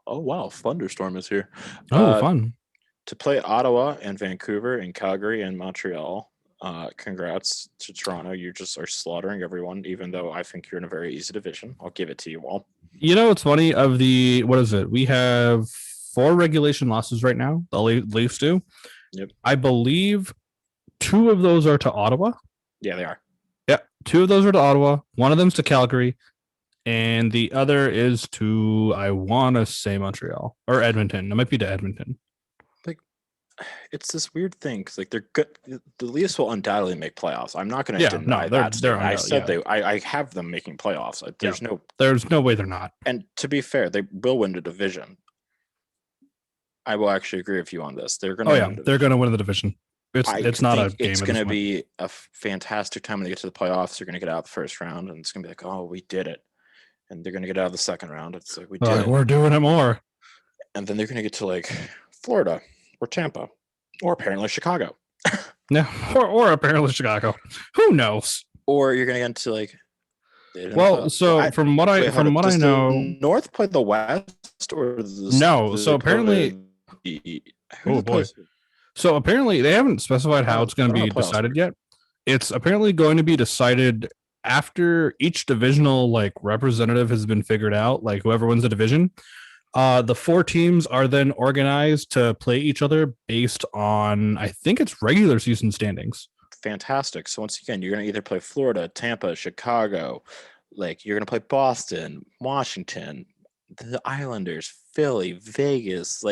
Oh wow, thunderstorm is here. Oh, fun. To play Ottawa and Vancouver and Calgary and Montreal. Congrats to Toronto. You just are slaughtering everyone, even though I think you're in a very easy division. I'll give it to you all. It's funny of what is it? We have 4 regulation losses right now. The Leafs do. Yep. I believe 2 of those are to Ottawa. Yeah, they are. Yeah, 2 of those are to Ottawa. One of them's to Calgary. And the other is to, I want to say Montreal or Edmonton. It might be to Edmonton. Like, it's this weird thing because they're good. The Leafs will undoubtedly make playoffs. I'm not going to deny that. I have them making playoffs. There's no way they're not. And to be fair, they will win the division. I will actually agree with you on this. They're going to. They're going to win the division. It's not a game. It's going to be a fantastic time when they get to the playoffs. They're going to get out the first round, and it's going to be like, oh, we did it. And they're going to get out of the second round. It's like, we did it. We're doing it more. And then they're going to get to like Florida or Tampa or apparently Chicago. No, or apparently Chicago. Who knows? Or you're going to get into like. From what I know, North play the West or no. So apparently, So apparently, they haven't specified how it's going to be decided yet. It's apparently going to be decided after each divisional representative has been figured out, like whoever wins the division. The 4 teams are then organized to play each other based on, I think it's regular season standings. Fantastic. So once again, you're going to either play Florida, Tampa, Chicago, you're going to play Boston, Washington, the Islanders, Philly, Vegas.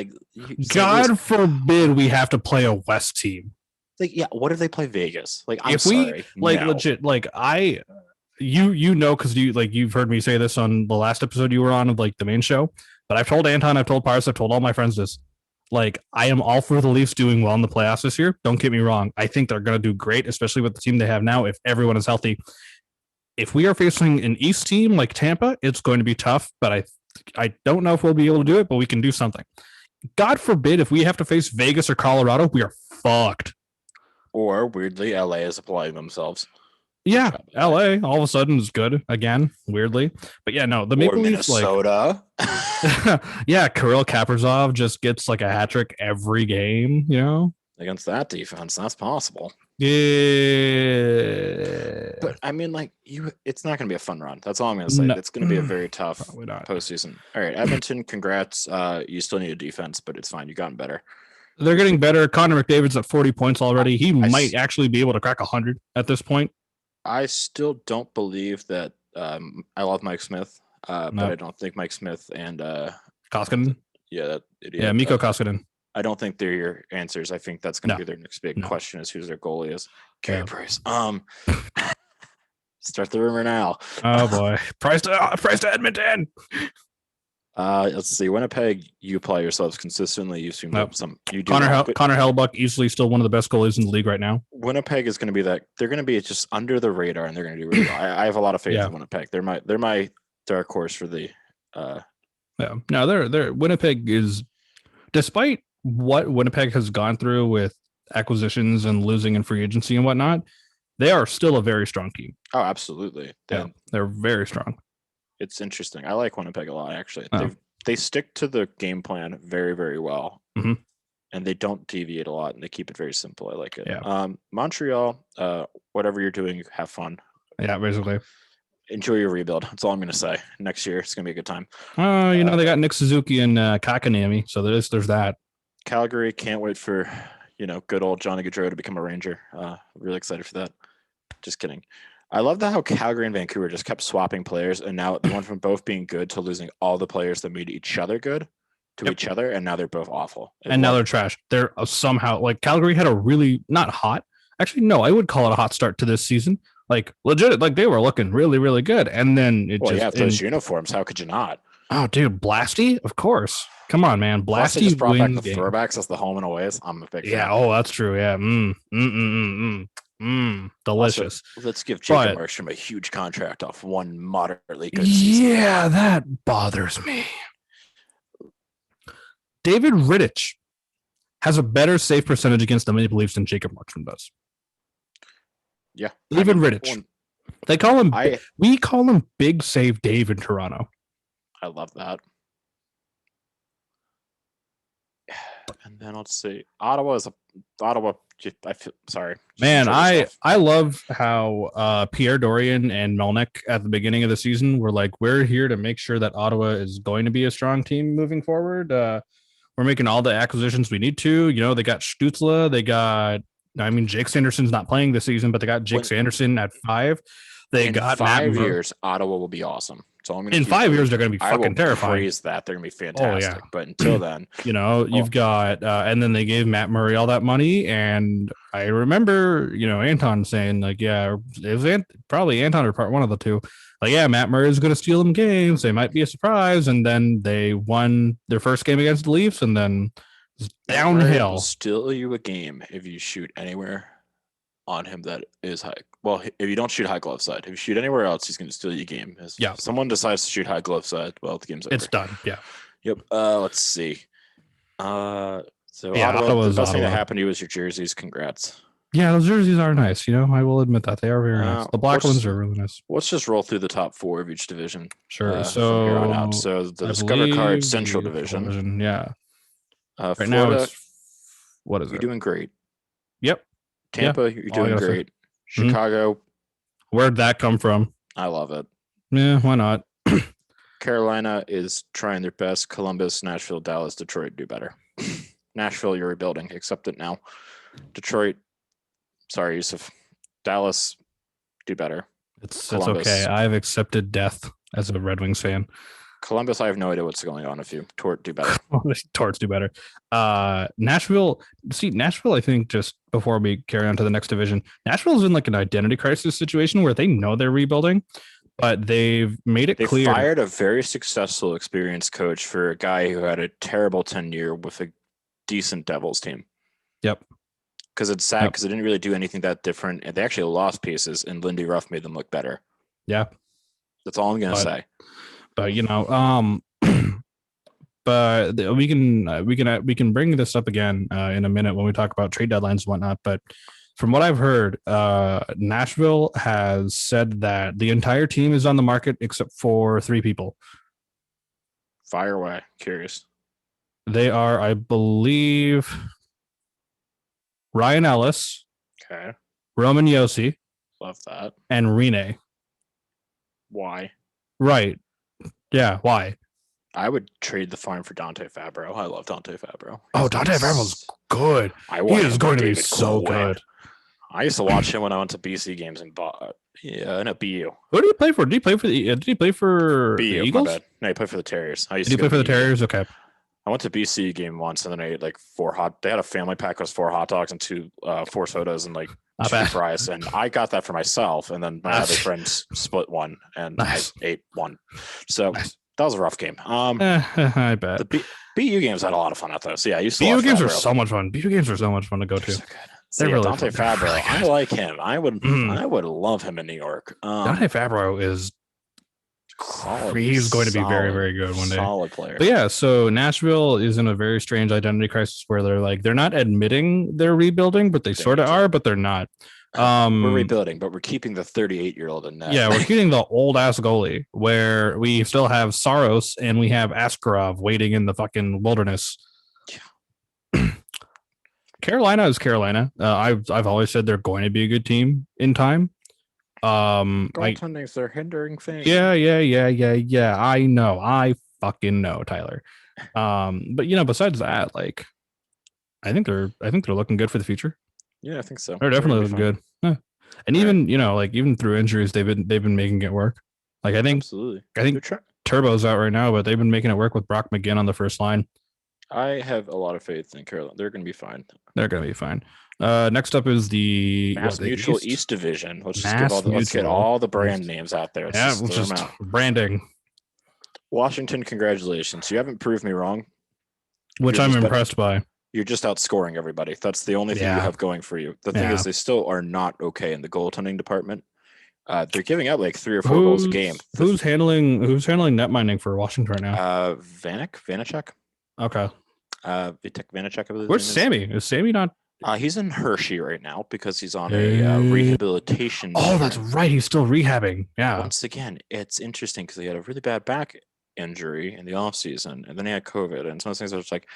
God forbid we have to play a West team. What if they play Vegas? Legit, because you've heard me say this on the last episode you were on of the main show, but I've told Anton, I've told Paris, I've told all my friends this. I am all for the Leafs doing well in the playoffs this year. Don't get me wrong. I think they're going to do great, especially with the team they have now, if everyone is healthy. If we are facing an East team like Tampa, it's going to be tough, but I don't know if we'll be able to do it, but we can do something. God forbid if we have to face Vegas or Colorado, we are fucked. Or weirdly, LA is applying themselves. Yeah, LA all of a sudden is good again, weirdly. But yeah, no, the Maple Leafs, Minnesota. yeah, Kirill Kaprizov just gets like a hat trick every game, Against that defense, that's possible. Yeah. But I mean, it's not going to be a fun run. That's all I'm going to say. No, it's going to be a very tough postseason. All right, Edmonton, congrats. You still need a defense, but it's fine. You've gotten better. They're getting better. Connor McDavid's at 40 points already. He might actually be able to crack 100 at this point. I still don't believe that. I love Mike Smith, but I don't think Mike Smith and Koskinen. Yeah, that idiot. Yeah, Mikko Koskinen. I don't think they're your answers. I think that's going to be their next big question: is who's their goalie is. Carey Price. Start the rumor now. Oh boy, Price to Edmonton. Let's see. Winnipeg, you apply yourselves consistently. You've seen some. You do Connor Hellebuyck, easily still one of the best goalies in the league right now. Winnipeg is going to be that. They're going to be just under the radar, and they're going to do really well. I have a lot of faith in Winnipeg. They're my dark horse for the. Yeah. No, they're Winnipeg is, despite what Winnipeg has gone through with acquisitions and losing in free agency and whatnot, they are still a very strong team. Oh, absolutely. They're very strong. It's interesting. I like Winnipeg a lot, actually. They stick to the game plan very, very well. Mm-hmm. And they don't deviate a lot, and they keep it very simple. I like it. Yeah. Montreal, whatever you're doing, have fun. Yeah, basically. Enjoy your rebuild. That's all I'm going to say. Next year, it's going to be a good time. They got Nick Suzuki and Kakanami, so there's that. Calgary, can't wait for, good old Johnny Gaudreau to become a Ranger. Really excited for that. Just kidding. I love how Calgary and Vancouver just kept swapping players, and now they went from both being good to losing all the players that made each other good to each other, and now they're both awful. And now they're trash. They're somehow, Calgary had a really not hot. Actually, no, I would call it a hot start to this season. Legit, they were looking really, really good, and then those uniforms. How could you not? Oh, dude, Blasty, of course. Come on, man. Blasty just brought back the throwbacks as the home and aways. I'm a big fan. Yeah. Oh, that's true. Yeah. Delicious. Also, let's give Jacob Markstrom a huge contract off one moderately good season. Yeah, that bothers me. David Rittich has a better save percentage against the Maple Leafs than Jacob Markstrom does. Yeah. David Rittich. They call him. We call him Big Save Dave in Toronto. I love that. And then let's see. Ottawa. I feel sorry, man. I love how Pierre Dorian and Melnyk at the beginning of the season were like, we're here to make sure that Ottawa is going to be a strong team moving forward. We're making all the acquisitions we need to. They got Stützle. They got. Jake Sanderson's not playing this season, but they got Jake Sanderson at 5. They got 5 years. Ottawa will be awesome. So in 5 years, they're going to be fucking terrifying. Praise that. They're going to be fantastic. Oh, yeah. But until then, you've got, and then they gave Matt Murray all that money. And I remember, Anton saying it was probably Anton or one of the two. Matt Murray is going to steal them games. They might be a surprise. And then they won their first game against the Leafs, and then it's downhill. Will steal you a game if you shoot anywhere on him that is high. Well, if you don't shoot high glove side, if you shoot anywhere else, he's going to steal your game. If someone decides to shoot high glove side, well, the game's over. It's done. Yeah. Yep. Let's see. Ottawa, the best thing that happened to you was your jerseys. Congrats. Yeah, those jerseys are nice. I will admit that they are very nice. The black ones are really nice. Let's just roll through the top 4 of each division. Sure. So from here on out. So the Discover Card Central Division. Yeah. Right Florida, now it's what is it? You're doing great. Yep. Tampa, you're doing great. Chicago. Where'd that come from? I love it. Yeah, why not? Carolina is trying their best. Columbus, Nashville, Dallas, Detroit do better. Nashville, you're rebuilding. Accept it now. Detroit, sorry, Yusuf. Dallas, do better. It's okay. I've accepted death as a Red Wings fan. Columbus, I have no idea what's going on with you. Tort, do better. Torts do better. Nashville, I think, just before we carry on to the next division, Nashville's in an identity crisis situation where they know they're rebuilding, but they've made it clear. They fired a very successful, experienced coach for a guy who had a terrible tenure with a decent Devils team. Yep. Because it's sad because they didn't really do anything that different, and they actually lost pieces, and Lindy Ruff made them look better. Yeah. That's all I'm going to say. But but we can bring this up again in a minute when we talk about trade deadlines and whatnot. But From what I've heard, Nashville has said that the entire team is on the market except for 3 people. Fire away. Curious. They are, I believe, Ryan Ellis, Okay. Roman Yossi, Love that. and Rene. Why? Right. Yeah. Why? I would trade the farm for Dante Fabro. I love Dante Fabro. Oh, Dante Fabro's good. I He is going to be so good. I used to watch him when I went to BC games and no, BU. Who did he play for? Did he play for the BU, the Eagles? My bad. No, he played for the Terriers. Did he play for the Terriers? Okay. I went to BC game once and then I ate like they had a family pack. It was 4 hot dogs and 4 sodas and like 2 fries. And I got that for myself. And then my other friends split one and I ate one. So that was a rough game. I bet. The BU games I had a lot of fun at those. So yeah, BU games are so much fun. BU games are so much fun to go to. So They're really Dante Fabro. I like him. I would love him in New York. Dante Fabro is he's going to be very, very good one day. Solid player. But yeah, so Nashville is in a very strange identity crisis where they're not admitting they're rebuilding, but they sort of are, but they're not. We're rebuilding, but we're keeping the 38-year-old in net. Yeah, we're keeping the old ass goalie where we still have Saros and we have Askarov waiting in the fucking wilderness. Yeah. Carolina is Carolina. I've always said they're going to be a good team in time. Goaltending's their hindering thing. Yeah. I know. I fucking know, Tyler. But besides that, like, I think they're looking good for the future. Yeah, I think so. They're definitely looking good. Yeah. And even even through injuries, they've been making it work. Like I think Turbo's out right now, but they've been making it work with Brock McGinn on the first line. I have a lot of faith in Carolina. They're going to be fine. Next up is the Mass Mutual East Division. Let's get all the brand names out there. Branding. Washington, congratulations. You haven't proved me wrong. Which I'm impressed by. You're just outscoring everybody. That's the only thing you have going for you. The thing is, they still are not okay in the goaltending department. They're giving out like 3 or 4 goals a game. Who's handling net minding for Washington right now? Vanacek. Okay. Vitek Vanacek, I believe. Where's Sammy? Is Sammy not? He's in Hershey right now because he's on a rehabilitation. Oh, that's right. He's still rehabbing. Yeah. Once again, it's interesting because he had a really bad back injury in the offseason, and then he had COVID. And some of those things are just like,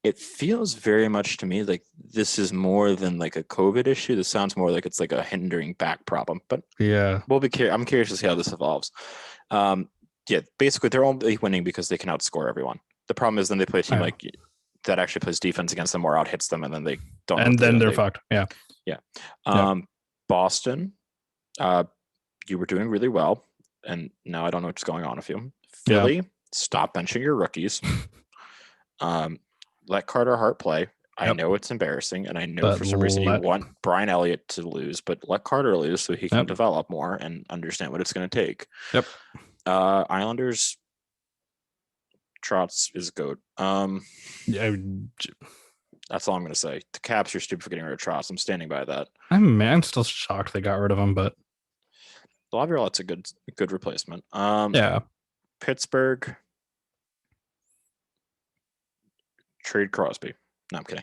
it feels very much to me like this is more than like a COVID issue. This sounds more like it's like a hindering back problem. But yeah, I'm curious to see how this evolves. Basically, they're only winning because they can outscore everyone. The problem is then they play a team like that actually plays defense against them or out hits them, and then they don't. And then they're fucked. Yeah. Boston, you were doing really well, and now I don't know what's going on with you. Philly, stop benching your rookies. Let Carter Hart play. I know it's embarrassing, and I know for some reason you want Brian Elliott to lose, but let Carter lose so he can develop more and understand what it's going to take. Yep. Islanders. Trotz is goat. That's all I'm going to say. The Caps are stupid for getting rid of Trotz. I'm standing by that. I'm still shocked they got rid of him, but Laviolette's a good replacement. Pittsburgh, trade Crosby. No, I'm kidding.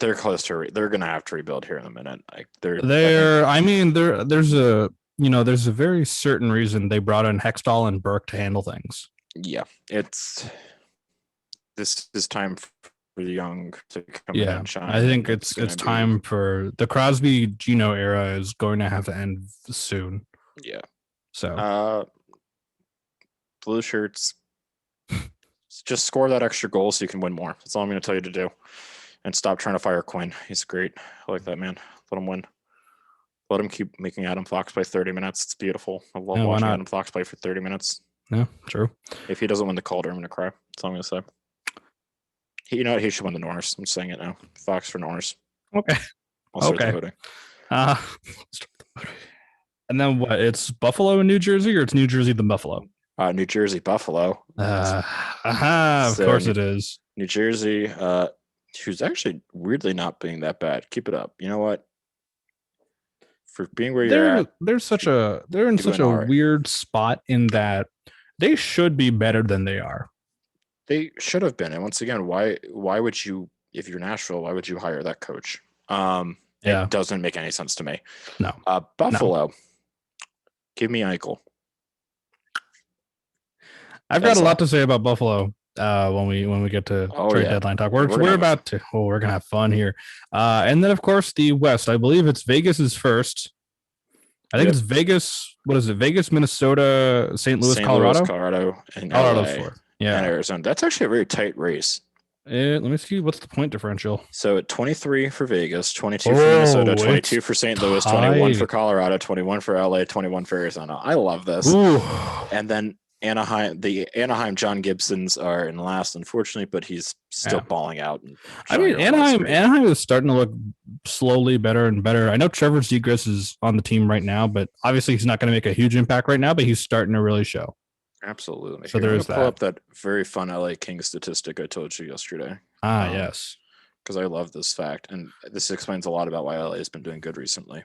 They're close to. They're going to have to rebuild here in a minute. There's a very certain reason they brought in Hextall and Burke to handle things. Yeah, this is time for the young to come in and shine. I think it's time for the Crosby Gino era is going to have to end soon. Yeah. So blue shirts, just score that extra goal so you can win more. That's all I'm going to tell you to do. And stop trying to fire Quinn. He's great. I like that man. Let him win. Let him keep making Adam Fox play 30 minutes. It's beautiful. I love watching Adam Fox play for 30 minutes. Yeah, true. If he doesn't win the Calder, I'm going to cry. That's all I'm going to say. You know what? He should win the Norris. I'm saying it now. Fox for Norris. Okay. I'll start the voting. And then what? It's Buffalo and New Jersey, or it's New Jersey then Buffalo? New Jersey, Buffalo. Of course it is. New Jersey, who's actually weirdly not being that bad. Keep it up. You know what? For being where you're at, they're in such a weird spot in that they should be better than they are. They should have been. And once again, why would you, if you're Nashville, why would you hire that coach? Yeah. It doesn't make any sense to me. No. Buffalo. Give me Eichel. I've got a lot to say about Buffalo when we get to trade deadline talk. We're gonna have fun here. And then of course the West. I believe it's Vegas is first. I think it's Vegas. What is it? Vegas, Minnesota, St. Louis, Colorado, and Colorado's LA, fourth. Yeah, and Arizona. That's actually a very tight race. Let me see. What's the point differential? So at 23 for Vegas, 22 for Minnesota, 22 for St. Louis, 21 for Colorado, 21 for LA, 21 for Arizona. I love this. Ooh. And then Anaheim John Gibsons are in last, unfortunately, but he's still balling out. I mean, Anaheim is starting to look slowly better and better. I know Trevor Zegras is on the team right now, but obviously he's not going to make a huge impact right now, but he's starting to really show. Absolutely. So there's that. Pull up that very fun LA Kings statistic I told you yesterday. Yes. Because I love this fact, and this explains a lot about why LA has been doing good recently.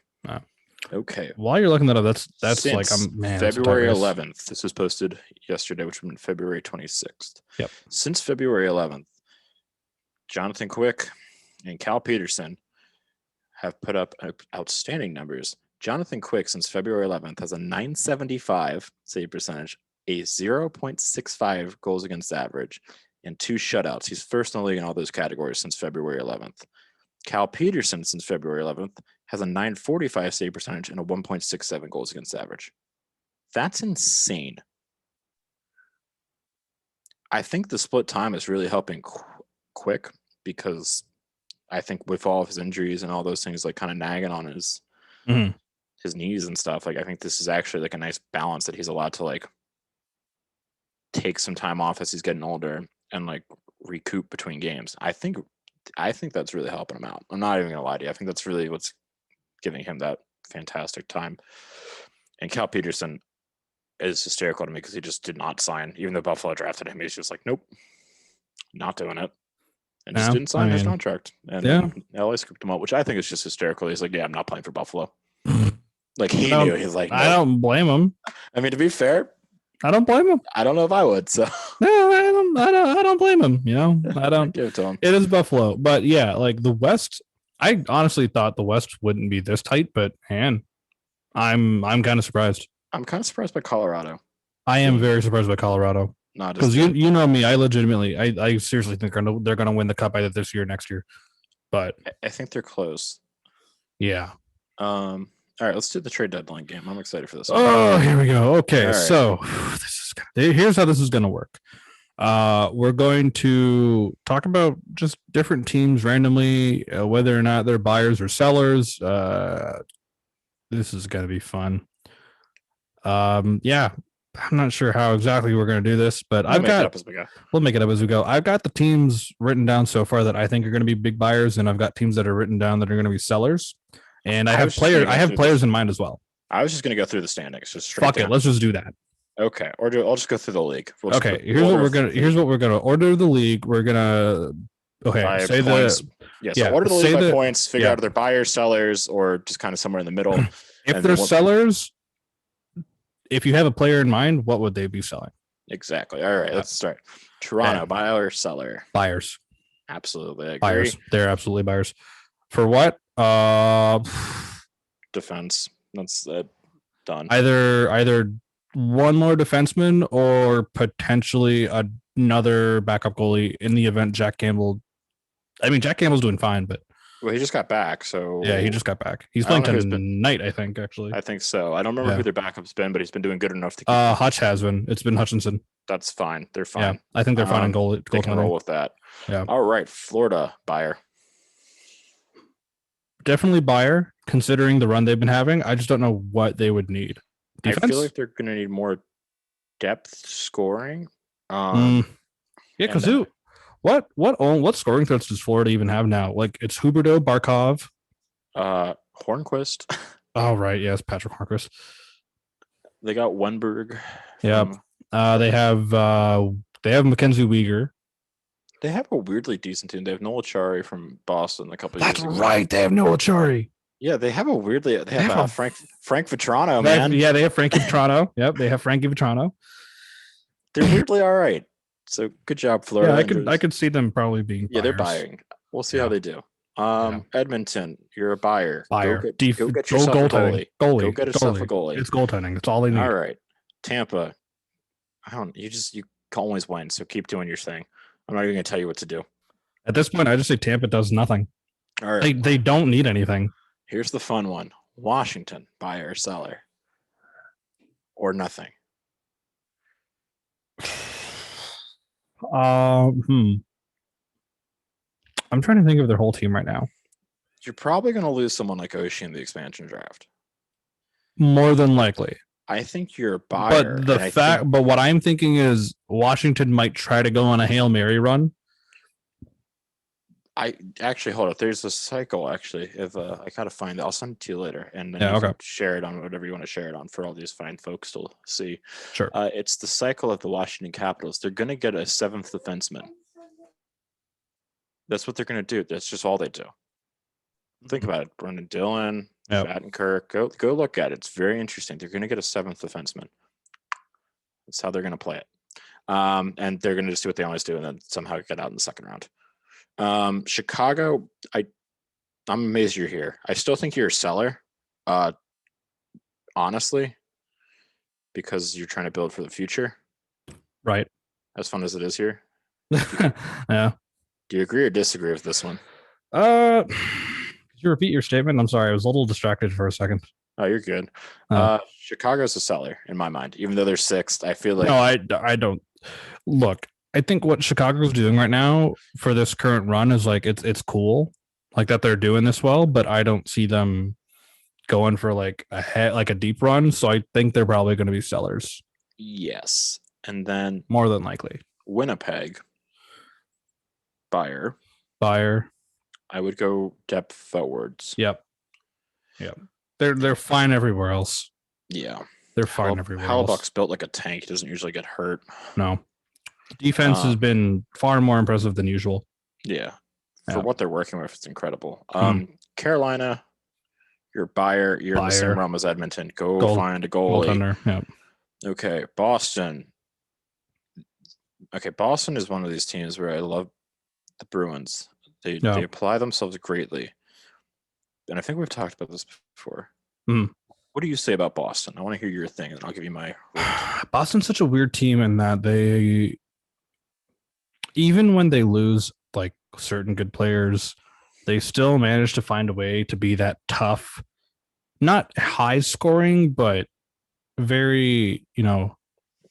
Okay. While you're looking that up, that's Since like February 11th. This was posted yesterday, which would have been February 26th. Yep. Since February 11th, Jonathan Quick and Cal Peterson have put up outstanding numbers. Jonathan Quick, since February 11th, has a .975 save percentage, a 0.65 goals against average, and 2 shutouts. He's first in the league in all those categories since February 11th. Cal Peterson, since February 11th, has a .945 save percentage and a 1.67 goals against average. That's insane. I think the split time is really helping Quick because I think with all of his injuries and all those things like kind of nagging on his knees and stuff, like I think this is actually like a nice balance that he's allowed to like take some time off as he's getting older and like recoup between games. I think that's really helping him out. I'm not even gonna lie to you. I think that's really what's giving him that fantastic time. And Cal Peterson is hysterical to me because he just did not sign, even though Buffalo drafted him. He's just like, nope, not doing it, and just didn't sign his contract. And LA scooped him up, which I think is just hysterical. He's like, yeah, I'm not playing for Buffalo. Like he knew. He's like, nope. I don't blame him. I mean, to be fair, I don't blame him. I don't know if I would. So no, I don't blame him. You know, I don't give it to him. It is Buffalo, but yeah, like the West. I honestly thought the West wouldn't be this tight, but man, I'm kind of surprised. I'm kind of surprised by Colorado. I am very surprised by Colorado. Not because you know me, I legitimately, I seriously think they're gonna win the cup either this year or next year. But I think they're close. Yeah. All right, let's do the trade deadline game. I'm excited for this. Oh, here we go. Okay, right. So here's how this is going to work. We're going to talk about just different teams randomly, whether or not they're buyers or sellers. This is going to be fun. Yeah, I'm not sure how exactly we're going to do this, but we'll make it up as we go. I've got the teams written down so far that I think are going to be big buyers, and I've got teams that are written down that are going to be sellers. And I have players in mind as well. I was just going to go through the standings. Just fuck it. Let's just do that. Okay. I'll just go through the league. Here's what we're gonna order the league. We're gonna say points. Order the league by points. Figure out if they're buyers, sellers, or just kind of somewhere in the middle. If they're sellers, if you have a player in mind, what would they be selling? Exactly. All right. Let's start. Toronto, buyer or seller? Buyers. Absolutely. I agree. Buyers. They're absolutely buyers. For what? Defense. That's done. Either one more defenseman or potentially another backup goalie in the event Jack Campbell's doing fine, but he just got back. So yeah, he just got back. He's playing tonight, I think. Actually, I think so. I don't remember who their backup's been, but he's been doing good enough to keep. Hutch has been. It's been Hutchinson. That's fine. They're fine. Yeah, I think they're fine in goal. They can roll with that. Yeah. All right, Florida buyer. Definitely buyer, considering the run they've been having. I just don't know what they would need. Defense? I feel like they're going to need more depth scoring. Because what scoring threats does Florida even have now? Like it's Huberdeau, Barkov, Hornquist. Oh right, yes, Patrick Hornquist. They got Wenberg. Yep. They have Mackenzie Weegar. They have a weirdly decent team. They have Noel Chari from Boston a couple years ago. That's right. They have Noel Chari. Yeah, they have Frank Vetrano, man. They have Frankie Vetrano. Yep, they have Frankie Vetrano. They're weirdly all right. So good job, Florida. Yeah, I could see them probably being buyers. They're buying. We'll see how they do. Edmonton, you're a buyer. Buyer. Go get Go yourself a goaltending. goalie. Go get yourself a Goalie. goalie. It's goaltending. That's all they need. All right. Tampa. You can always win, so keep doing your thing. I'm not even gonna tell you what to do. At this point, I just say Tampa does nothing. All right. They don't need anything. Here's the fun one. Washington, buyer or seller. Or nothing. I'm trying to think of their whole team right now. You're probably going to lose someone like Oshie in the expansion draft. More than likely. I think you're a buyer. But what I'm thinking is Washington might try to go on a Hail Mary run. I actually hold up. There's a cycle actually. If I gotta find it, I'll send it to you later, and then you can share it on whatever you want to share it on for all these fine folks to see. Sure. It's the cycle of the Washington Capitals. They're gonna get a seventh defenseman. That's what they're gonna do. That's just all they do. Think about it. Brendan Dillon, Shattenkirk. Go look at it. It's very interesting. They're gonna get a seventh defenseman. That's how they're gonna play it. And they're gonna just do what they always do, and then somehow get out in the second round. Chicago, I'm amazed you're here. I still think you're a seller, honestly, because you're trying to build for the future. Right. As fun as it is here. Yeah. Do you agree or disagree with this one? Could you repeat your statement? I'm sorry. I was a little distracted for a second. Oh, you're good. Chicago's a seller in my mind, even though they're sixth. I feel like I don't look. I think what Chicago's doing right now for this current run is like it's cool, like that they're doing this well, but I don't see them going for like a deep run. So I think they're probably going to be sellers. Yes, and then more than likely Winnipeg buyer. I would go depth forwards. Yep. They're fine everywhere else. Yeah, they're fine everywhere. Hellebuyck's built like a tank. He doesn't usually get hurt. No. Defense has been far more impressive than usual. Yeah. For what they're working with, it's incredible. Carolina, you're a buyer. You're in the same realm as Edmonton. Go find a goalie. Yep. Okay. Boston. Okay. Boston is one of these teams where I love the Bruins. They apply themselves greatly. And I think we've talked about this before. What do you say about Boston? I want to hear your thing, and I'll give you my. Boston's such a weird team in that they, even when they lose like certain good players, they still manage to find a way to be that tough, not high scoring, but very,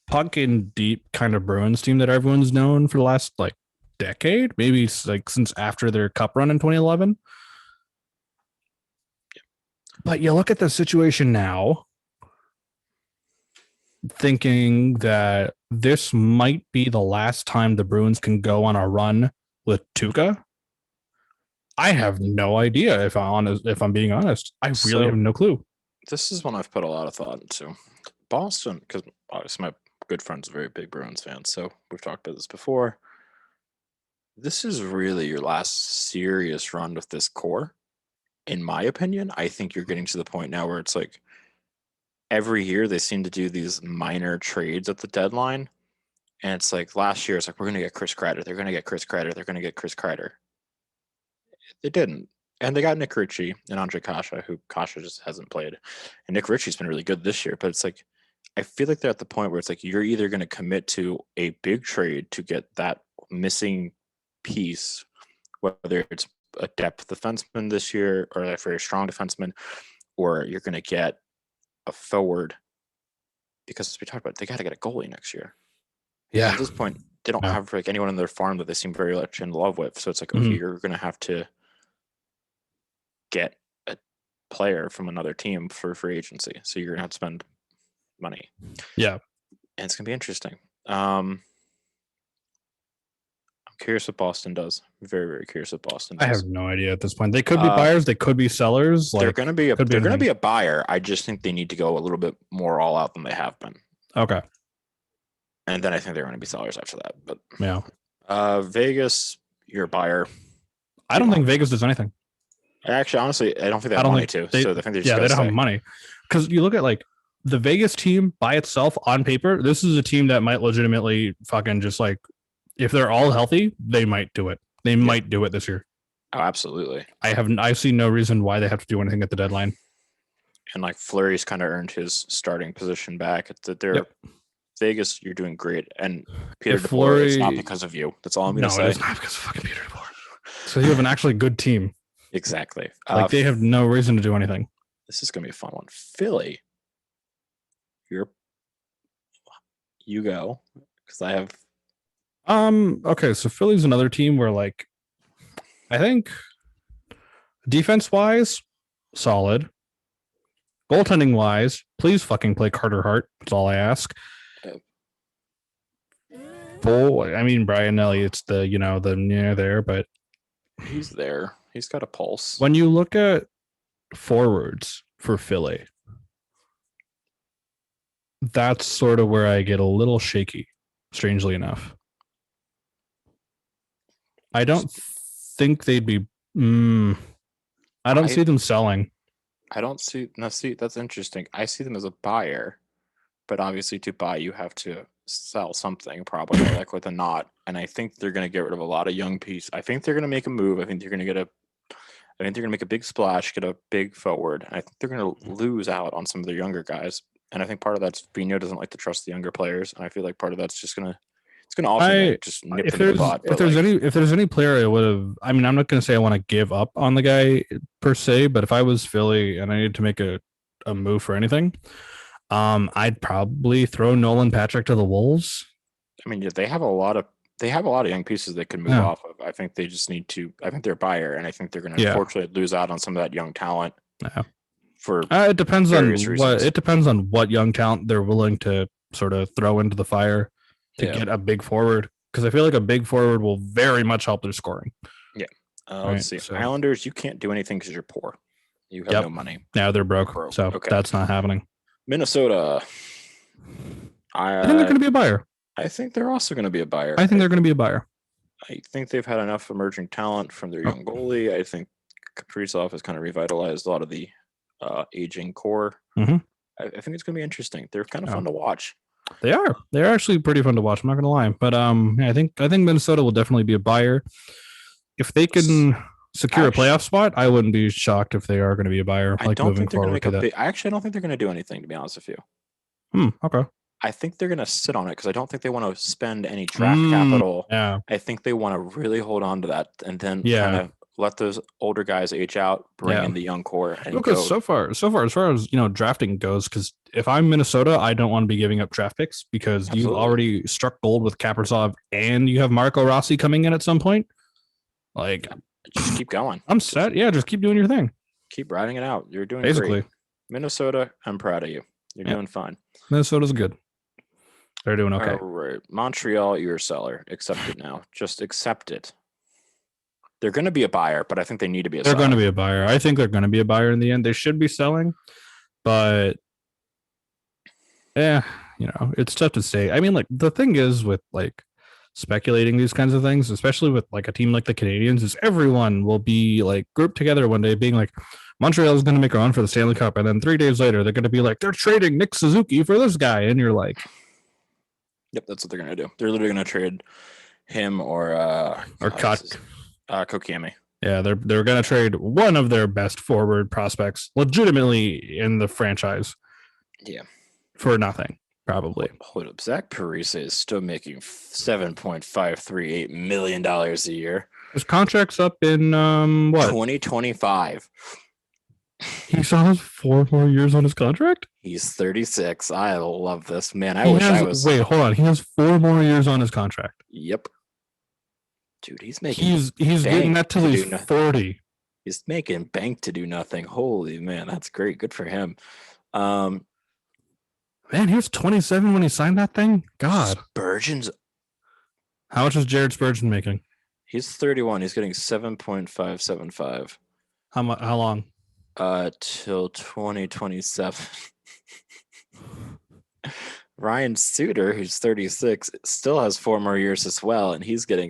puck and deep kind of Bruins team that everyone's known for the last like decade, maybe like since after their cup run in 2011. But you look at the situation now, thinking that this might be the last time the Bruins can go on a run with Tuukka. I have no idea if I'm being honest. I really have no clue. This is one I've put a lot of thought into. Boston, because obviously my good friend's a very big Bruins fan, so we've talked about this before. This is really your last serious run with this core. In my opinion, I think you're getting to the point now where it's like every year they seem to do these minor trades at the deadline. And it's like last year, it's like, we're going to get Chris Kreider. They're going to get Chris Kreider. They're going to get Chris Kreider. They didn't. And they got Nick Ritchie and Andre Kasha, who Kasha just hasn't played. And Nick Ritchie's been really good this year. But it's like, I feel like they're at the point where it's like you're either going to commit to a big trade to get that missing piece, whether it's a depth defenseman this year or a very strong defenseman, or you're going to get a forward, because as we talked about, they got to get a goalie next year. Yeah. At this point, they don't have like anyone in their farm that they seem very much in love with. So it's like, okay, you're going to have to get a player from another team for free agency. So you're going to have to spend money. Yeah. And it's going to be interesting. I'm curious what Boston does. Very, very curious what Boston does. I have no idea at this point. They could be buyers. They could be sellers. They're going to be a buyer. I just think they need to go a little bit more all out than they have been. Okay. And then I think they're going to be sellers after that. But yeah. Vegas, you're a buyer. I don't think Vegas does anything. Actually, honestly, I don't think they have money to. So I think they don't have money. Because you look at like the Vegas team by itself on paper, this is a team that might legitimately fucking just like, if they're all healthy, they might do it. They might do it this year. Oh, absolutely. I see no reason why they have to do anything at the deadline. And like Fleury's kind of earned his starting position back. They're Vegas, you're doing great. And Peter DeBoer, it's not because of you. That's all I'm going to say. No, it is not because of fucking Peter DeBoer. So you have an actually good team. Exactly. Like they have no reason to do anything. This is going to be a fun one. Philly, you go, because I have. Okay, so Philly's another team where like I think defense wise, solid. Goaltending wise, please fucking play Carter Hart. That's all I ask. I mean, Brian Elliott's the near there, but he's there. He's got a pulse. When you look at forwards for Philly, that's sort of where I get a little shaky, strangely enough. I don't think they'd be. I don't see them selling. I don't see. Now, see, that's interesting. I see them as a buyer, but obviously to buy, you have to sell something, probably like with a knot. And I think they're going to get rid of a lot of young pieces. I think they're going to make a move. I think they're going to make a big splash, get a big forward. And I think they're going to lose out on some of their younger guys. And I think part of that's Vigneault doesn't like to trust the younger players. And I feel like part of that's just going to alternate, just nip them in the butt. If there's any player I would have, I mean, I'm not going to say I want to give up on the guy per se, but if I was Philly and I needed to make a move for anything, I'd probably throw Nolan Patrick to the Wolves. I mean, they have a lot of young pieces they could move off of. I think they just need to. I think they're a buyer, and I think they're going to unfortunately lose out on some of that young talent. Yeah. For it depends on what young talent they're willing to sort of throw into the fire to get a big forward, because I feel like a big forward will very much help their scoring. Yeah. Let's see. So. Islanders, you can't do anything because you're poor. You have no money. Now they're broke. So that's not happening. Minnesota. I think they're going to be a buyer. I think they're also going to be a buyer. I think they're going to be a buyer. I think they've had enough emerging talent from their young goalie. I think Kaprizov has kind of revitalized a lot of the aging core. Mm-hmm. I think it's going to be interesting. They're kind of fun to watch. They are. They're actually pretty fun to watch. I'm not going to lie. But I think Minnesota will definitely be a buyer. If they can secure a playoff spot, I wouldn't be shocked if they are going to be a buyer. I don't think they're going to make I actually don't think they're going to do anything, to be honest with you. Okay. I think they're going to sit on it because I don't think they want to spend any draft capital. Yeah. I think they want to really hold on to that and then kind of let those older guys age out, bring in the young core, and because so far as far as drafting goes, because if I'm Minnesota, I don't want to be giving up draft picks because you've already struck gold with Kaprizov and you have Marco Rossi coming in at some point. Like, just keep going. I'm set. Yeah, just keep doing your thing. Keep riding it out. You're doing basically great. Minnesota, I'm proud of you. You're doing fine. Minnesota's good. They're doing okay. All right. Montreal, you're a seller. Accept it now. Just accept it. They're going to be a buyer, but I think they need to be a seller. They're going to be a buyer. I think they're going to be a buyer in the end. They should be selling, but it's tough to say. I mean, like, the thing is with like speculating these kinds of things, especially with like a team like the Canadiens, is everyone will be like grouped together one day being like, Montreal is going to make a run for the Stanley Cup. And then 3 days later, they're going to be like, they're trading Nick Suzuki for this guy. And you're like, yep, that's what they're going to do. They're literally going to trade him or Kotkaniemi. Yeah, they're going to trade one of their best forward prospects legitimately in the franchise. Yeah. For nothing, probably. Hold up. Zach Parise is still making $7.538 million a year. His contract's up in 2025. He still has 4 more years on his contract? He's 36. I love this. Man, Wait, hold on. He has 4 more years on his contract. Yep. Dude, he's making he's getting that till he's 40. He's making bank to do nothing. Holy man, that's great. Good for him. Man, he was 27 when he signed that thing. God. Spurgeon's. How much is Jared Spurgeon making? He's 31. He's getting 7.575. How long? Till 2027. Ryan Suter, who's 36, still has 4 more years as well, and he's getting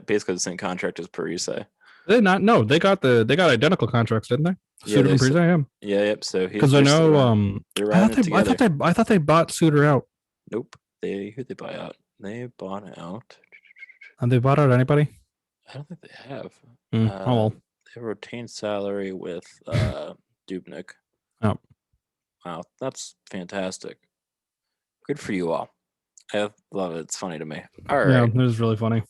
basically the same contract as Parise. They not? No, they got identical contracts, didn't they? Yeah, Suter and Parise. Yeah, yep. So because I know I thought they bought Suter out. Nope. Who'd they buy out? They bought out. And they bought out anybody? I don't think they have. Oh well. They have a retained salary with Dubnik. Oh. Wow, that's fantastic. Good for you all. I love it. It's funny to me. All Yeah, right. it was really funny.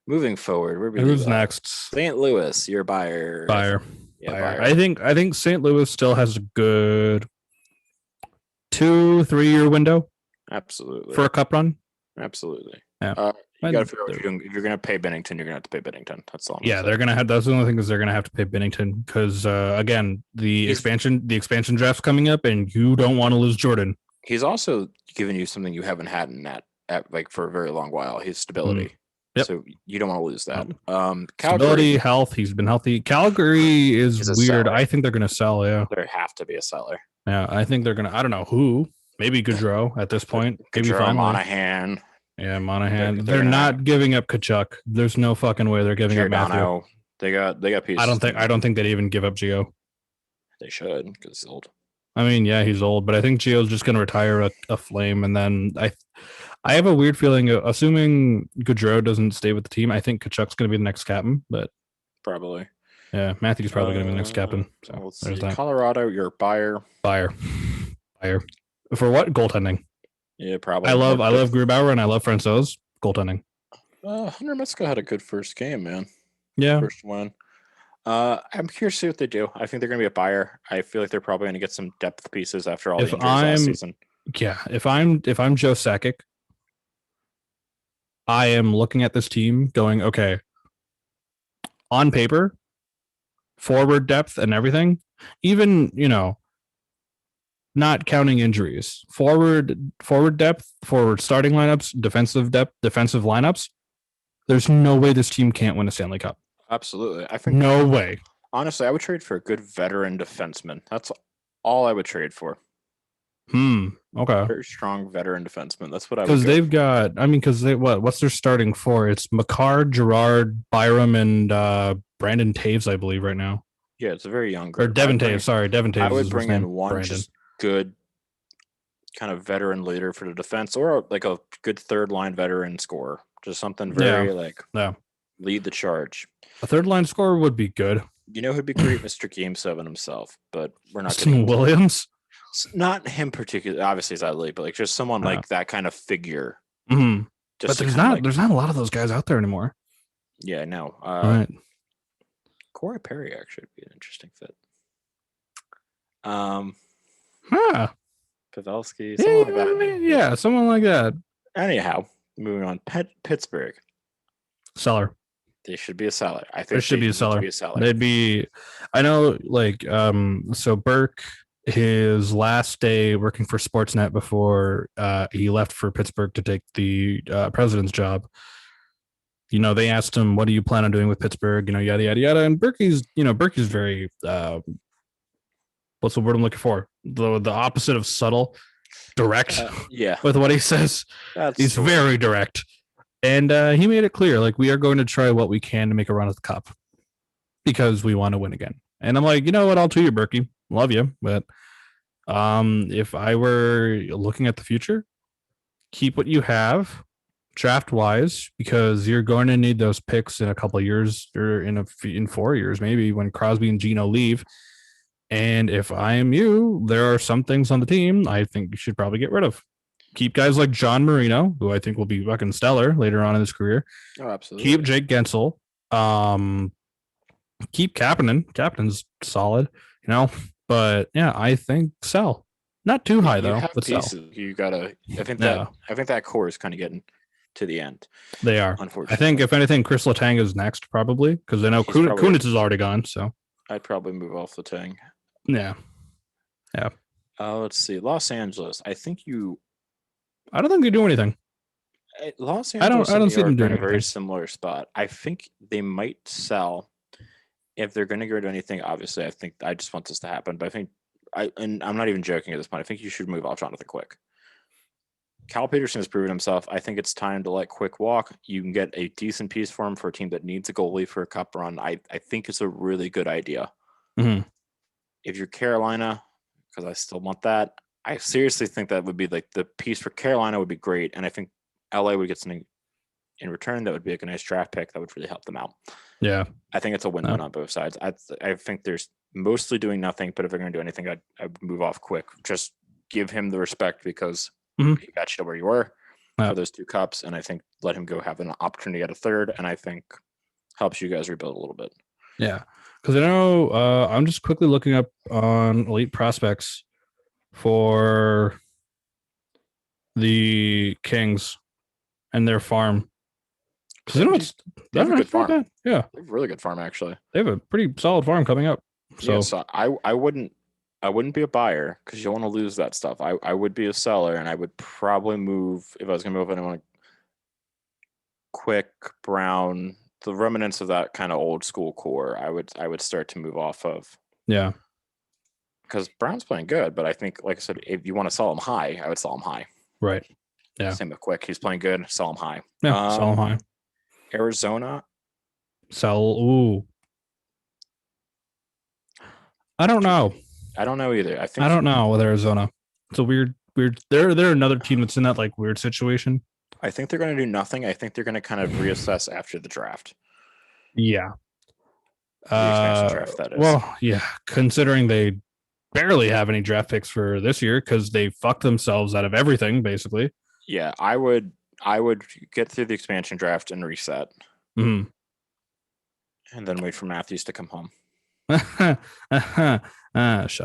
Moving forward, where we Who's leave off? next? St. Louis, your buyer. Buyer. Yeah, Buyer. buyer. I think St. Louis still has a good 2-3 year window Absolutely. for a cup run. Absolutely. Yeah. You got to figure out if you're going to pay Bennington, you're going to have to pay Bennington. That's all. Yeah, they're gonna have. That's the only thing is they're gonna have to pay Bennington because again, the expansion draft's coming up, and you don't want to lose Jordan. He's also given you something you haven't had in that like for a very long while. His stability. Yep. So you don't want to lose that. Calgary, Calgary, health. He's been healthy. Calgary is weird. seller. I think they're gonna sell. Yeah. There have to be a seller. Yeah, I think they're gonna. I don't know who. Maybe Gaudreau at this point. Maybe Gaudreau, finally. Monahan. Yeah, Monahan. They're not giving up Kachuk. There's no fucking way they're giving up Matthew. They got pieces. I don't think they'd even give up Gio. They should because he's old. I mean, yeah, he's old, but I think Gio's just going to retire a Flame, and then I have a weird feeling, assuming Gaudreau doesn't stay with the team, I think Kachuk's going to be the next captain, but probably. Yeah, Matthew's probably going to be the next captain. So let's see. Colorado, your buyer. Buyer. For what? Goaltending. Yeah, probably. I love Grubauer and I love Francouz. Goaltending. Hunter Metzger had a good first game, man. Yeah. First one. I'm curious to see what they do. I think they're going to be a buyer. I feel like they're probably going to get some depth pieces after all the injuries last season. Yeah, if I'm Joe Sakic, I am looking at this team going, okay, on paper, forward depth and everything, even, not counting injuries, forward depth, forward starting lineups, defensive depth, defensive lineups, there's no way this team can't win a Stanley Cup. Absolutely. I think no way. Honestly, I would trade for a good veteran defenseman. That's all I would trade for. Okay. Very strong veteran defenseman. That's what I would. Because they've got, what's their starting four? It's Makar, Gerard, Byram, and Brandon Taves, I believe, right now. Yeah, it's a very young group. Or Devin Taves. Sorry, Devin Taves. I would bring in one just good kind of veteran leader for the defense, or like a good third line veteran scorer. Just something very lead the charge. A third line scorer would be good. You know who'd be great? Mr. Game 7 himself, but we're not getting Williams. Not him particularly. Obviously, he's elite, but like just someone like that kind of figure. Mm-hmm. But there's not a lot of those guys out there anymore. Yeah, I know. Right. Corey Perry actually would be an interesting fit. Pavelski, someone like that. Yeah, someone like that. Anyhow, moving on. Pittsburgh. Seller. They should be a seller. I think there should be a seller. They'd be. I know, so Burke, his last day working for Sportsnet before he left for Pittsburgh to take the president's job. They asked him, "What do you plan on doing with Pittsburgh?" Yada yada yada. And Berkey's very what's the word I'm looking for? The opposite of subtle, direct. With what he says, he's very direct. And he made it clear, we are going to try what we can to make a run at the cup because we want to win again. And I'm like, you know what? I'll to you, Berkey. Love you. But if I were looking at the future, keep what you have draft wise, because you're going to need those picks in a couple of years or in 4 years, maybe, when Crosby and Gino leave. And if I am you, there are some things on the team I think you should probably get rid of. Keep guys like John Marino, who I think will be fucking stellar later on in his career. Oh, absolutely. Keep Jake Gensel. Keep Kapanen. Kapanen's solid, But yeah, I think sell. Not too high though, but pieces. Sell. You gotta. I think that core is kind of getting to the end. They are. Unfortunately, I think if anything, Chris Letang is next probably, because I know Kunitz is already gone. So I'd probably move off Letang. Yeah. Let's see. Los Angeles. I don't think they do anything. Los Angeles. I don't see them doing a very similar spot. I think they might sell if they're going to get rid of anything. Obviously, I think I just want this to happen. But I think and I'm not even joking at this point. I think you should move off Jonathan Quick. Cal Peterson has proven himself. I think it's time to let Quick walk. You can get a decent piece for him for a team that needs a goalie for a cup run. I think it's a really good idea. Mm-hmm. If you're Carolina, because I still want that, I seriously think that would be the piece for Carolina would be great. And I think LA would get something in return, that would be like a nice draft pick that would really help them out. Yeah. I think it's a win-win on both sides. I think there's mostly doing nothing, but if they're going to do anything, I'd move off quick. Just give him the respect because he got you to where you were for those 2 cups, and I think let him go have an opportunity at a third, and I think helps you guys rebuild a little bit. Yeah, because I know I'm just quickly looking up on elite prospects for the Kings and their farm. Because they have a good farm. Bad. Yeah, they have a really good farm actually. They have a pretty solid farm coming up. So, so I wouldn't be a buyer because you don't want to lose that stuff. I would be a seller, and I would probably move if I was going to move anyone. Quick Brown, the remnants of that kind of old school core, I would start to move off of. Yeah, because Brown's playing good, but I think, like I said, if you want to sell him high, I would sell him high. Right. Yeah. Same with Quick. He's playing good. Sell him high. Yeah. Sell him high. Arizona. Sell. Ooh. I don't know. I don't know either. I don't know with Arizona. It's a weird. They're another team that's in that like weird situation. I think they're going to do nothing. I think they're going to kind of reassess after the draft. Yeah. The expansion draft, that is. Well, yeah. Considering they barely have any draft picks for this year because they fucked themselves out of everything, basically. Yeah, I would get through the expansion draft and reset. Mm-hmm. And then wait for Matthews to come home. Shut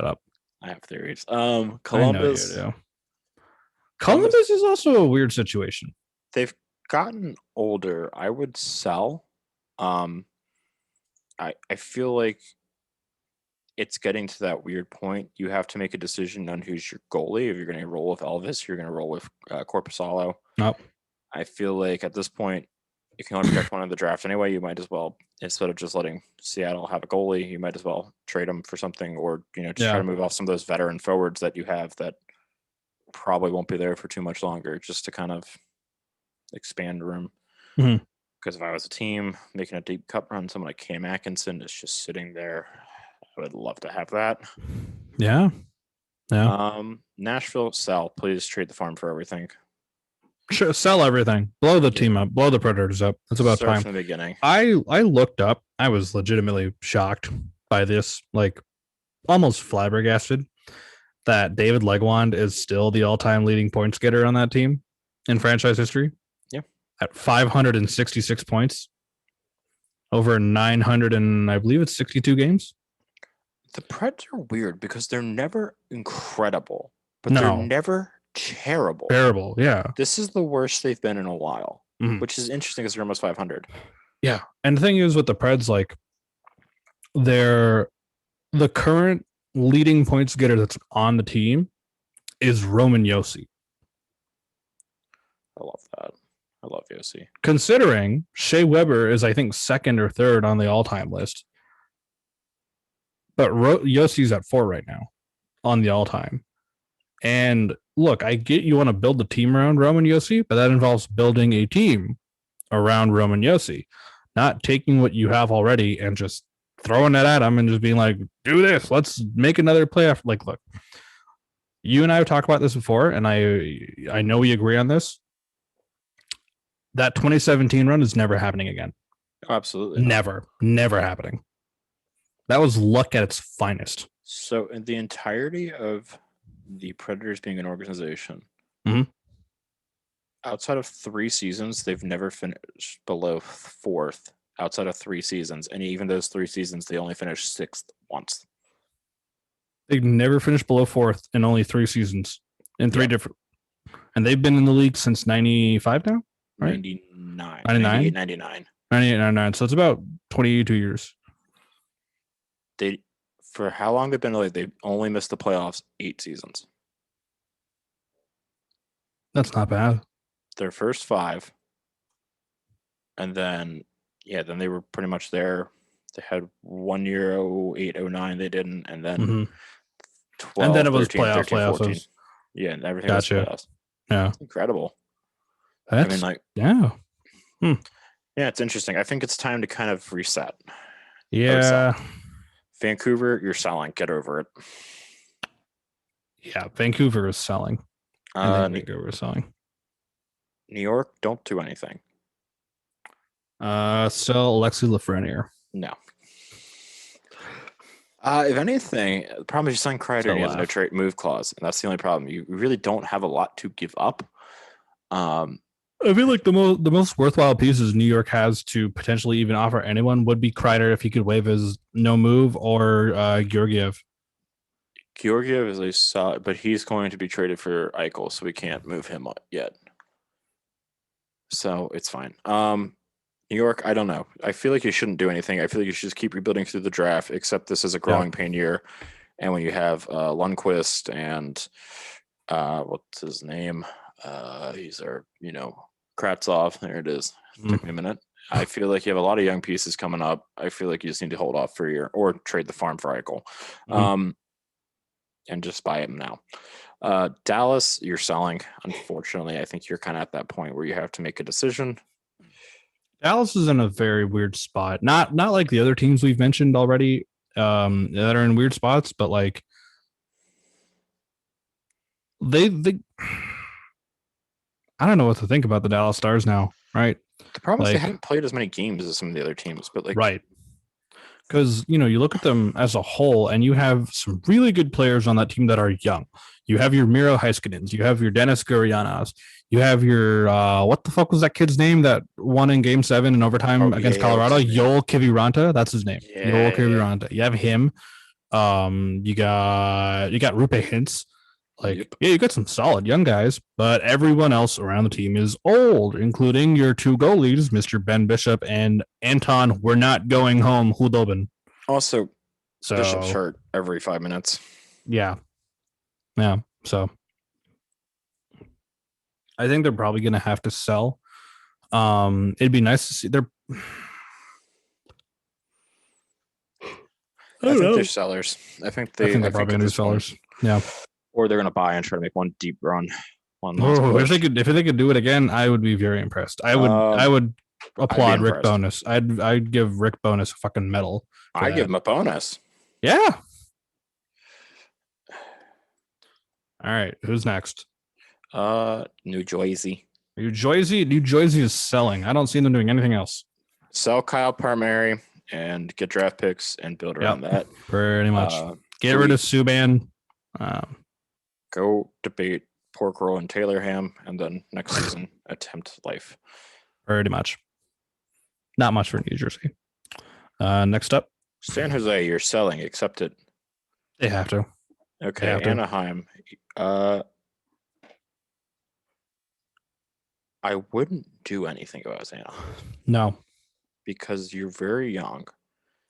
up. I have theories. Columbus. Columbus is also a weird situation. They've gotten older. I would sell. I feel like it's getting to that weird point. You have to make a decision on who's your goalie. If you're going to roll with Elvis, you're going to roll with Korpisalo. Nope. I feel like at this point, you can only protect one of the draft anyway. You might as well, instead of just letting Seattle have a goalie, you might as well trade them for something, or just try to move off some of those veteran forwards that you have that probably won't be there for too much longer, just to kind of expand the room. Mm-hmm. Because if I was a team making a deep cup run, someone like Cam Atkinson is just sitting there. I would love to have that. Yeah. Nashville, sell. Please trade the farm for everything. Sure, sell everything. Blow the team up. Blow the Predators up. It's about time. From the beginning. I looked up. I was legitimately shocked by this, like almost flabbergasted, that David Legwand is still the all-time leading points getter on that team in franchise history. Yeah. At 566 points over 900 and I believe it's 62 games. The Preds are weird because they're never incredible, but they're never terrible. Terrible, yeah. This is the worst they've been in a while, which is interesting because they're almost 500. Yeah, and the thing is with the Preds, like, they're the current leading points getter that's on the team is Roman Josi. I love that. I love Josi. Considering Shea Weber is, I think, second or third on the all-time list. But Yosi's at 4 right now on the all-time. And look, I get you want to build the team around Roman Josi, but that involves building a team around Roman Josi, not taking what you have already and just throwing it at him and just being like, do this. Let's make another playoff. Like, look, you and I have talked about this before, and I know we agree on this. That 2017 run is never happening again. Oh, absolutely. Never happening. That was luck at its finest. So in the entirety of the Predators being an organization, outside of 3 seasons, they've never finished below 4th outside of 3 seasons. And even those 3 seasons, they only finished 6th once. They've never finished below 4th in only 3 seasons in 3 different. And they've been in the league since 95 now, right? 99. 99? 99. 98, 99. So it's about 22 years. For how long they've been in the league, they've only missed the playoffs 8 seasons. That's not bad. Their first 5. And then, then they were pretty much there. They had 1 year, 08, 09, they didn't. And then 12, and then it was 13, playoffs. 13, 14. Yeah, and everything Gotcha. was playoffs. Yeah. It's incredible. Yeah, it's interesting. I think it's time to kind of reset. Yeah. Vancouver, you're selling. Get over it. Yeah, Vancouver is selling. And Vancouver is selling. New York, don't do anything. Sell Alexi Lafreniere. No. If anything, the problem is you sign Kreider and he has no trade move clause, and that's the only problem. You really don't have a lot to give up. I feel like the most worthwhile pieces New York has to potentially even offer anyone would be Kreider if he could waive his no move, or Georgiev. Georgiev is a solid, but he's going to be traded for Eichel, so we can't move him yet. So it's fine. New York, I don't know. I feel like you shouldn't do anything. I feel like you should just keep rebuilding through the draft, except this is a growing pain year. And when you have Lundqvist and what's his name? He's our, Kratzov. There it is. Took me a minute. I feel like you have a lot of young pieces coming up. I feel like you just need to hold off for a year or trade the farm for Eichel. And just buy him now. Dallas, you're selling. Unfortunately, I think you're kind of at that point where you have to make a decision. Dallas is in a very weird spot. Not like the other teams we've mentioned already that are in weird spots, but like they I don't know what to think about the Dallas Stars now, right? The problem is they haven't played as many games as some of the other teams, but right. Because, you look at them as a whole and you have some really good players on that team that are young. You have your Miro Heiskanens. You have your Dennis Gurianovs. You have your, what the fuck was that kid's name that won in Game 7 in overtime against Colorado? Yoel Kiviranta. That's his name. Yoel Kiviranta. You have him. You got Rupe Hintz. You got some solid young guys, but everyone else around the team is old, including your two goalies, Mr. Ben Bishop and Anton. We're not going home, Hudobin. Also, Bishop's hurt every 5 minutes. Yeah. So I think they're probably going to have to sell. It'd be nice to see. I think they're sellers. I think they're probably going to be sellers. Yeah. Or they're going to buy and try to make one deep run. If they could do it again, I would be very impressed. I would applaud Rick Bowness. I'd give Rick Bowness a fucking medal. I'd give him a bonus. Yeah. All right. Who's next? New Jersey. New Jersey is selling. I don't see them doing anything else. Sell Kyle Palmieri and get draft picks and build around that. Pretty much. Get rid of Subban. Go debate pork roll and Taylor ham, and then next season attempt life. Pretty much. Not much for New Jersey. Next up, San Jose. You're selling. Accept it. They have to. Okay, have to. Anaheim. I wouldn't do anything about Anaheim. No, because you're very young,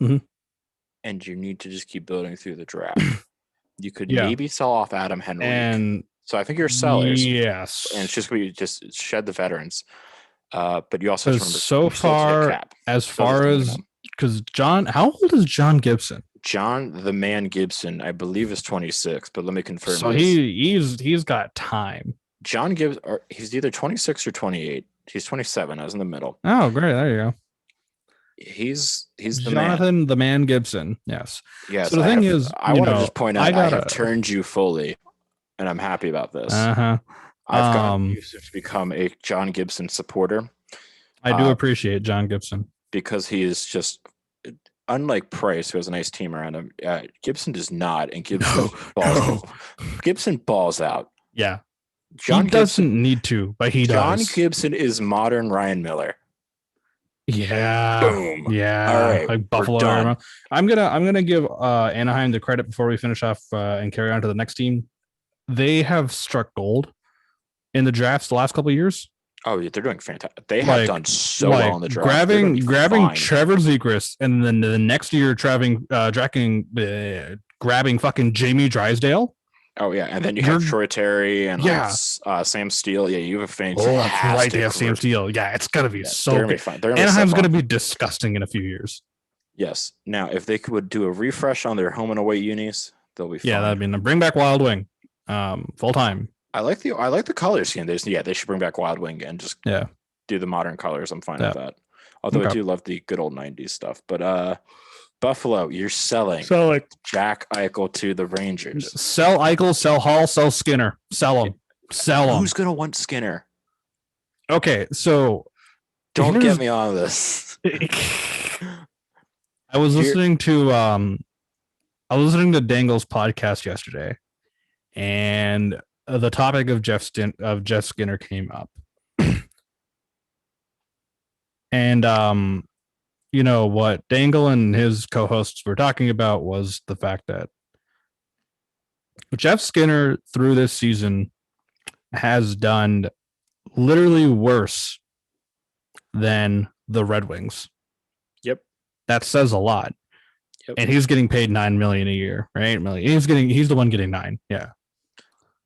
and you need to just keep building through the draft. You could maybe sell off Adam Henry, and so I think you're sellers. Yes, and it's just going to be just shed the veterans. But you also have to remember so far as because John, how old is John Gibson? John the Man Gibson, I believe, is 26, but let me confirm. So he's got time. John Gibson, he's either 26 or 28. He's 27. I was in the middle. Oh, great! There you go. He's the Jonathan the Man Gibson. Yes. Yes. So the thing is, I want to just point out I have turned you fully, and I'm happy about this. I've gotten Yusuf to become a John Gibson supporter. I do appreciate John Gibson because he is just unlike Price, who has a nice team around him. Gibson does not, and Gibson balls out. Yeah. He doesn't need to, but he does. John Gibson is modern Ryan Miller. Yeah. Boom. Yeah. All right. Like Buffalo. I'm gonna give Anaheim the credit before we finish off and carry on to the next team. They have struck gold in the drafts the last couple of years. Oh, they're doing fantastic. They have done so well in the draft. Grabbing Trevor Zegras, and then the next year grabbing fucking Jamie Drysdale. Oh yeah, and then you have Troy Terry and Sam Steele. Yeah, you have a fantastic. Oh, that's right. They have Sam Steele. Yeah, it's gonna be so good. Anaheim's gonna be disgusting in a few years. Yes. Now, if they would do a refresh on their home and away unis, they'll be fine. Yeah, that'd be bring back Wild Wing, full time. I like the color scheme. They should bring back Wild Wing and just do the modern colors. I'm fine with that. Although I do love the good old 90s stuff. But Buffalo, you're selling Jack Eichel to the Rangers. Sell Eichel, sell Hall, sell Skinner. Sell them. Who's going to want Skinner? Okay, so Don't get me on this. I was listening to Dangle's podcast yesterday, and the topic of Jeff Skinner came up. And what Dangle and his co-hosts were talking about was the fact that Jeff Skinner through this season has done literally worse than the Red Wings. Yep. That says a lot. Yep. And he's getting paid $9 million a year, right? He's the one getting $9 million. Yeah.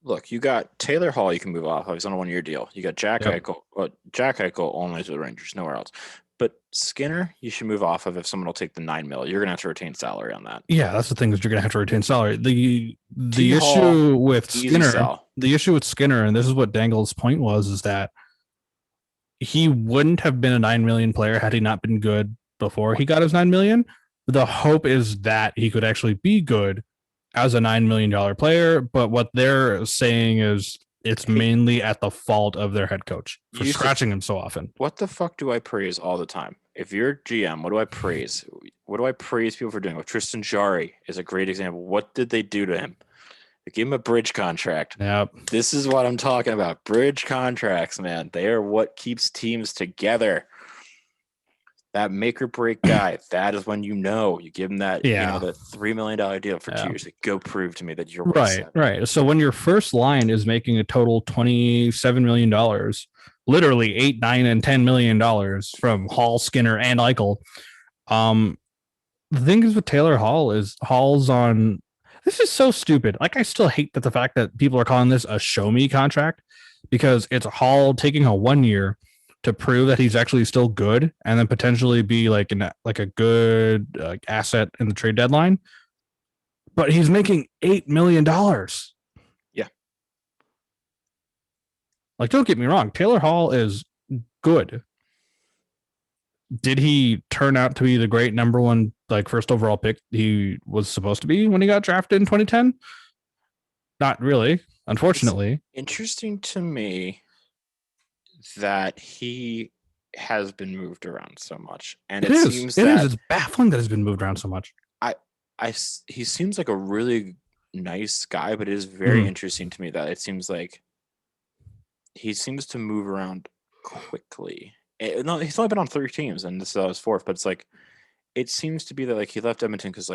Look, you got Taylor Hall you can move off of. He's on a 1-year deal. You got Jack Eichel. Well, Jack Eichel only to the Rangers, nowhere else. But Skinner, you should move off of if someone will take the $9 million. You're going to have to retain salary on that. Yeah, that's the thing is you're going to have to retain salary. The issue with Skinner, and this is what Dangle's point was, is that he wouldn't have been a $9 million player had he not been good before he got his $9 million. The hope is that he could actually be good as a $9 million player, but what they're saying is it's mainly at the fault of their head coach for scratching him so often. What the fuck do I praise all the time? If you're GM, what do I praise? What do I praise people for doing? Well, Tristan Jarry is a great example. What did they do to him? They gave him a bridge contract. Yep. This is what I'm talking about. Bridge contracts, man. They are what keeps teams together. That make or break guy, that is when you give him that, that $3 million deal for 2 years. Like, go prove to me that you're right. So when your first line is making a total $27 million, literally $8, $9, and $10 million from Hall, Skinner, and Eichel. The thing is with Taylor Hall is Hall's on. This is so stupid. Like, I still hate the fact that people are calling this a show me contract, because it's Hall taking a 1 year to prove that he's actually still good, and then potentially be like a good asset in the trade deadline. But he's making $8 million. Yeah. Like, don't get me wrong, Taylor Hall is good. Did he turn out to be the great number one, first overall pick he was supposed to be when he got drafted in 2010? Not really, unfortunately. It's interesting to me that he has been moved around so much, and it's baffling that he's been moved around so much. He seems like a really nice guy, but it is very interesting to me that it seems like he seems to move around quickly. No, he's only been on 3 teams, and this is his 4th. But it's it seems to be that he left Edmonton because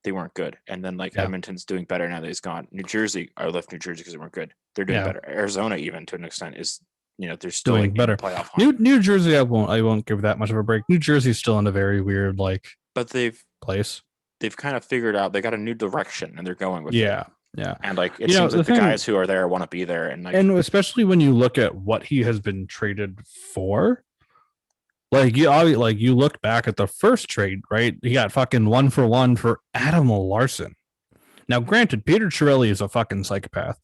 they weren't good, and then Edmonton's doing better now that he's gone. New Jersey, I left New Jersey because they weren't good. They're doing better. Arizona, even to an extent, is. They're still doing better. Playoff New Jersey, I won't give that much of a break. New Jersey's still in a very weird but place. They've kind of figured out they got a new direction, and they're going with it. Yeah. And it seems like the guys who are there want to be there, and especially when you look at what he has been traded for. You look back at the first trade, right? He got fucking 1-for-1 for Adam Larson. Now, granted, Peter Chiarelli is a fucking psychopath,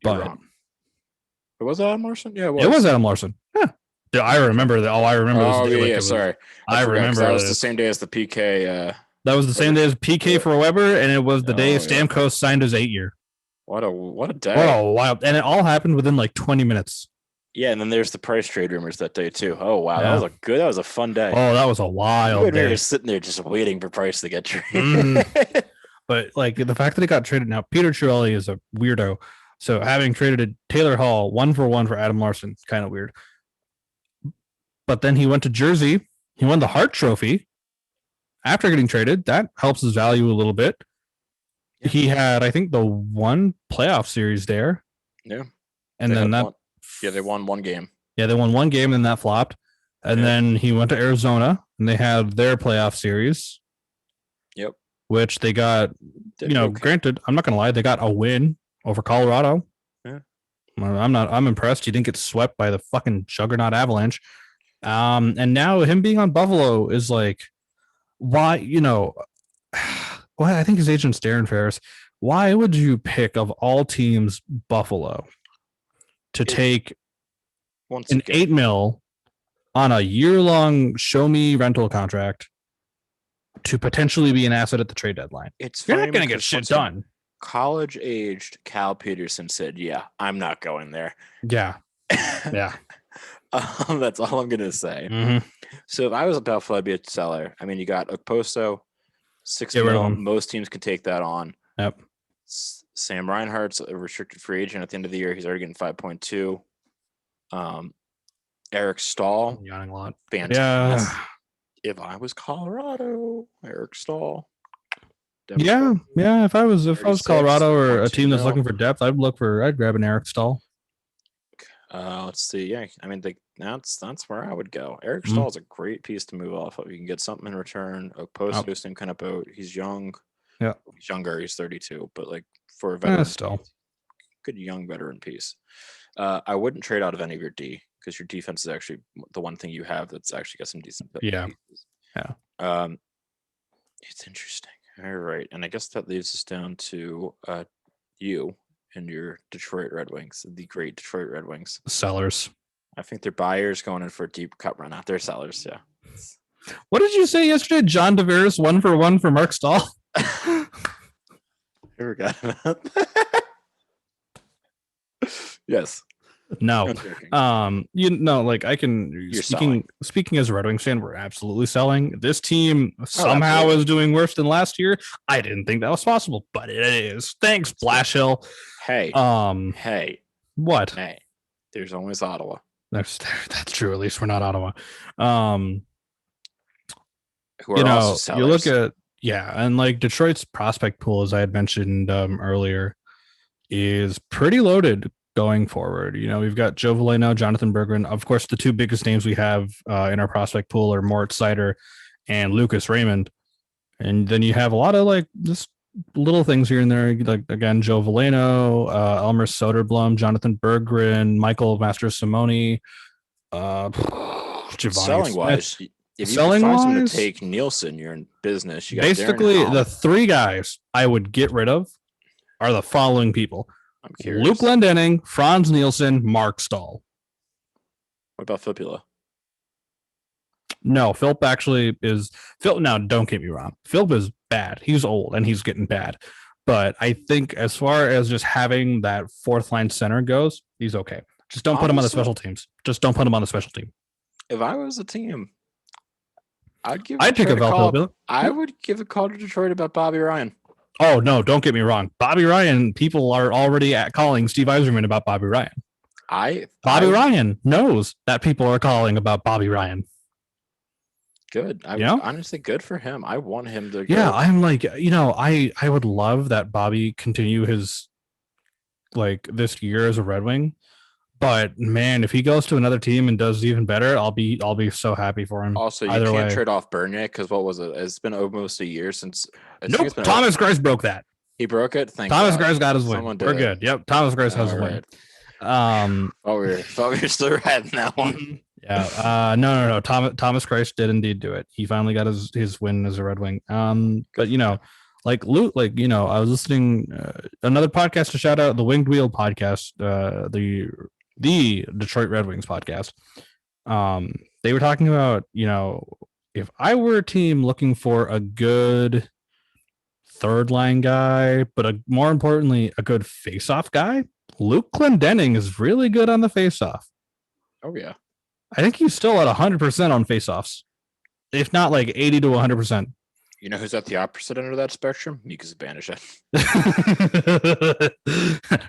You're wrong. It was Adam Larson? Yeah, it was Adam Larson. Yeah. I remember that. I remember this day. Yeah, sorry. I remember that was the same day as the PK. That was the same day as PK for Weber, and it was the day Stamkos signed his 8-year. What a day. Oh, wow. And it all happened within 20 minutes. Yeah, and then there's the Price trade rumors that day too. Oh wow, that was a fun day. Oh, that was a wild day. You're sitting there just waiting for Price to get traded. But the fact that he got traded now, Peter Chiarelli is a weirdo. So having traded Taylor Hall 1-for-1 for Adam Larson, kind of weird. But then he went to Jersey. He won the Hart Trophy after getting traded. That helps his value a little bit. Yeah. He had, I think, the one playoff series there. Yeah. And then that. They won one game. Yeah, they won one game, and that flopped. And then he went to Arizona, and they had their playoff series. Yep. Which they got, granted, I'm not going to lie, they got a win over Colorado. Yeah. I'm impressed. He didn't get swept by the fucking juggernaut Avalanche. And now him being on Buffalo is why, well, I think his agent's Darren Ferris. Why would you pick, of all teams, Buffalo to take an $8 million on a year-long show-me rental contract to potentially be an asset at the trade deadline? You're not going to get shit done. College-aged Cal Peterson said, "Yeah, I'm not going there." Yeah, yeah. That's all I'm gonna say. Mm-hmm. So if I was a Buffalo, I'd be a seller. I mean, you got Okposo, $6 Get rid of million. him. Most teams can take that on. Yep. Sam Reinhart's a restricted free agent at the end of the year. He's already getting 5.2. Eric Stahl, Yawning a lot. fantastic. Yeah. If I was Colorado, Eric Stahl. Yeah. If I was 36, Colorado or a 1.2 team that's mil. looking for depth, I'd grab an Eric Stahl. Let's see. Yeah, I mean, that's where I would go. Eric Mhm. Stahl is a great piece to move off of. You can get something in return. Okposo, Yep. same kind of boat. He's young. Yeah. He's younger. He's 32, but like for a veteran, Still. good young veteran piece. I wouldn't trade out of any of your D because your defense is actually the one thing you have that's actually got some decent pieces. Yeah. It's interesting. All right, and I guess that leaves us down to you and your Detroit Red Wings, the great Detroit Red Wings. Sellers. I think they're buyers going in for a deep cut run out. They're sellers, yeah. What did you say yesterday? John Tavares 1-for-1 for Mark Stahl? I forgot about that. Yes. No. I'm joking. Like I can You're speaking as a Red Wings fan, we're absolutely selling. This team somehow absolutely. is doing worse than last year. I didn't think that was possible, but it is. Thanks, Blashill. Hey. Hey. What? Hey. There's always Ottawa. That's true. At least we're not Ottawa. Who are also sellers. You look at and like Detroit's prospect pool, as I had mentioned earlier, is pretty loaded going forward. We've got Joe Veleno, Jonathan Berggren. Of course, the two biggest names we have in our prospect pool are Moritz Seider and Lucas Raymond. And then you have a lot of like just little things here and there. Like again, Joe Veleno, Elmer Soderblom, Jonathan Berggren, Michael Mastrosimone, selling wise, if you can find someone to take Nielsen, you're in business. You got basically the three guys I would get rid of are the following people. I'm curious. Luke Glendening, Franz Nielsen, Mark Stahl. What about Filppula? No, Philp actually is Philp. Now, don't get me wrong. Philp is bad. He's old and he's getting bad. But I think as far as just having that fourth line center goes, he's okay. Just don't put him on the special teams. Just don't put him on the special team. If I was a team, I'd take a call. I would give a call to Detroit about Bobby Ryan. Oh, no, don't get me wrong. Bobby Ryan, people are already calling Steve Yzerman about Bobby Ryan. Ryan knows that people are calling about Bobby Ryan. Good. Honestly, good for him. I want him to go. Yeah, I'm like, I would love that Bobby continue his like this year as a Red Wing. But man, if he goes to another team and does even better, I'll be so happy for him. Also, you can't trade off Bernier because what was it? It's been almost a year since. Nope, Thomas Greiss broke that. He broke it. Thomas Greiss got his win. We're good. Yep, Thomas Greiss has a win. We were still riding that one. Yeah. No. Thomas Greiss did indeed do it. He finally got his win as a Red Wing. But like Luke, I was listening another podcast to shout out, the Winged Wheel podcast, the Detroit Red Wings podcast. They were talking about, if I were a team looking for a good third line guy, but more importantly, a good face-off guy, Luke Glendening is really good on the face-off. Oh, yeah. I think he's still at 100% on face-offs, if not like 80 to 100%. You know who's at the opposite end of that spectrum? Mika Zibanejad.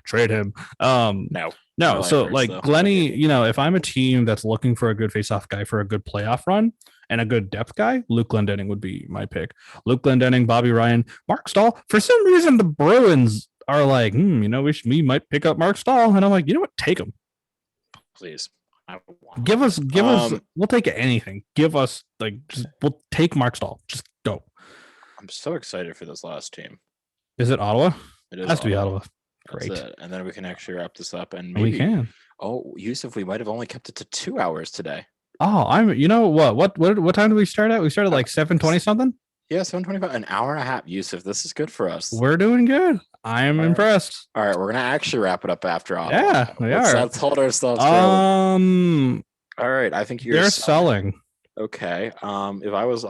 Trade him. No. So like though. Glenny, if I'm a team that's looking for a good face-off guy for a good playoff run and a good depth guy, Luke Glendening would be my pick. Luke Glendening, Bobby Ryan, Mark Stahl. For some reason, the Bruins are like, we might pick up Mark Stahl, and I'm like, take him, please. Give us. We'll take anything. Give us we'll take Mark Stahl. Just go. I'm so excited for this last team. Is it Ottawa? It is. Has to be Ottawa. Great. And then we can actually wrap this up, and maybe we can. Oh, Yusuf, we might have only kept it to 2 hours today. Oh, what time did we start at? We started like 7:20 something. Yeah, 7:25. An hour and a half. Yusuf, this is good for us. We're doing good. I am impressed. All right, we're gonna actually wrap it up after all. Yeah, we are. Let's hold ourselves. All right, I think they're selling. Okay. If I was,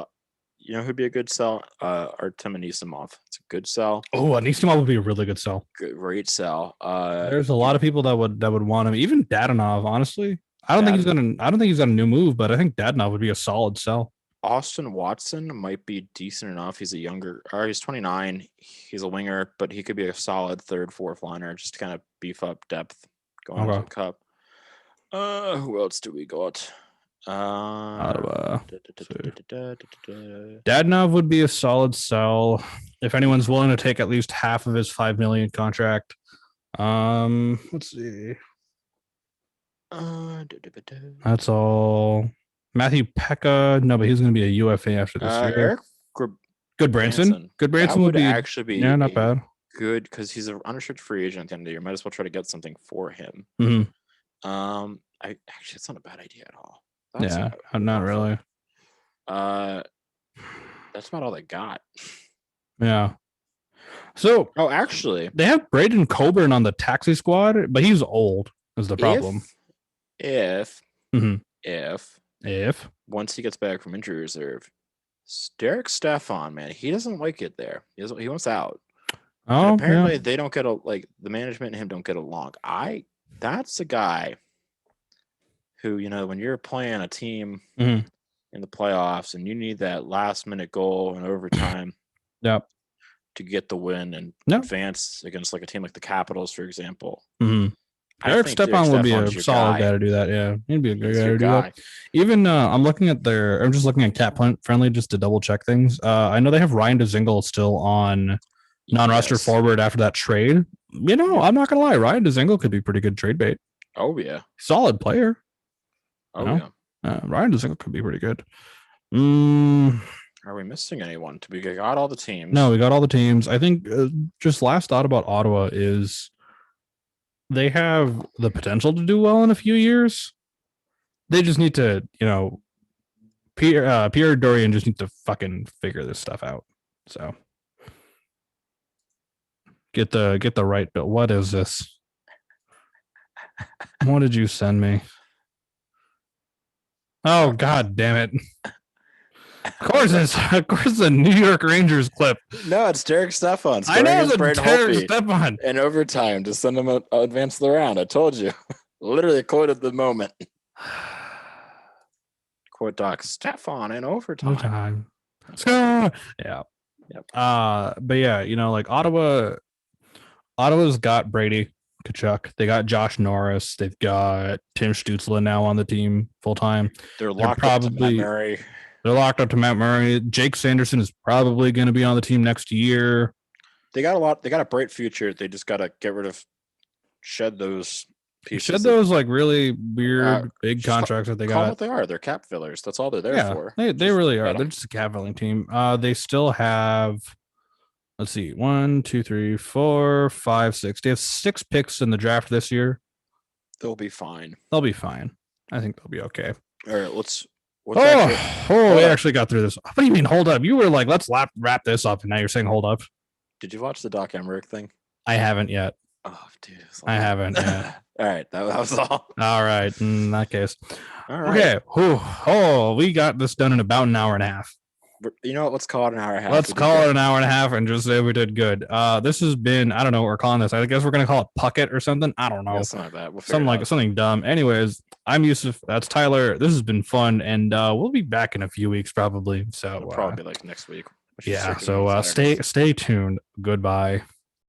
who'd be a good sell? Artem Anisimov. It's a good sell. Oh, Anisimov would be a really good sell. Great sell. There's a lot of people that would want him. Even Dadonov, honestly. I don't think he's gonna. I don't think he's got a new move, but I think Dadonov would be a solid sell. Austin Watson might be decent enough. He's he's 29. He's a winger, but he could be a solid third, fourth liner just to kind of beef up depth going into the cup. Who else do we got? Dadonov would be a solid sell if anyone's willing to take at least half of his $5 million contract. Let's see. That's all. Matthew Pekka. No, but he's going to be a UFA after this year. Goodbranson. Goodbranson would actually be not bad. Good because he's an unrestricted free agent at the end of the year. Might as well try to get something for him. Mm-hmm. It's not a bad idea at all. Not really. That's about all they got. Yeah. So, actually, they have Braden Coburn on the taxi squad, but he's old. Is the problem? If If once he gets back from injury reserve, Derek Stefan, man, he doesn't like it there. He wants out. Oh, and apparently they don't get the management and him don't get along. That's a guy who, when you're playing a team in the playoffs and you need that last minute goal in overtime to get the win and advance against a team like the Capitals, for example. Derek Stepan would be a solid guy to do that. Yeah, he'd be a good guy to do that. Even I'm just looking at Cap Friendly just to double check things. I know they have Ryan Dzingel still on non-roster forward after that trade. I'm not gonna lie, Ryan Dzingel could be pretty good trade bait. Oh yeah, solid player. Ryan Dzingel could be pretty good. Are we missing anyone? We got all the teams. No, we got all the teams. I think just last thought about Ottawa is they have the potential to do well in a few years. They just need to, Pierre Dorian just needs to fucking figure this stuff out. So get the right bill. What is this? What did you send me? Oh, God damn it. Of course it's a New York Rangers clip. No, it's Derek Stefan. I know it's Derek Stefan. In overtime to send him advance the round. I told you. Literally quoted the moment. Quote Doc Stefan in overtime. Yeah. Yep. But yeah, Ottawa's got Brady Tkachuk. They got Josh Norris. They've got Tim Stützle now on the team full time. They're locked up to Matt Murray. They're locked up to Matt Murray. Jake Sanderson is probably going to be on the team next year. They got a bright future. They just got to shed those pieces. Shed those really weird big contracts that they got. What they are. They're cap fillers. That's all they're there for. They really are. They're just a cap filling team. They still have, let's see, 1, 2, 3, 4, 5, 6. They have 6 picks in the draft this year. They'll be fine. I think they'll be okay. All right, we actually got through this. What do you mean, hold up? You were like, let's wrap this up, and now you're saying hold up. Did you watch the Doc Emmerich thing? I haven't yet. Oh, dude. I haven't yet. All right, that was all. All right, in that case. All right. Okay. We got this done in about an hour and a half. You know what? Let's call it an hour and a half. Let's call it an hour and a half and just say we did good. This has been, I don't know what we're calling this. I guess we're going to call it Puckett or something. I don't know. Yeah, something like that. Something dumb. Anyways, I'm Yusuf. That's Tyler. This has been fun. And we'll be back in a few weeks probably. So it'll probably be next week. Yeah. So stay tuned. Goodbye.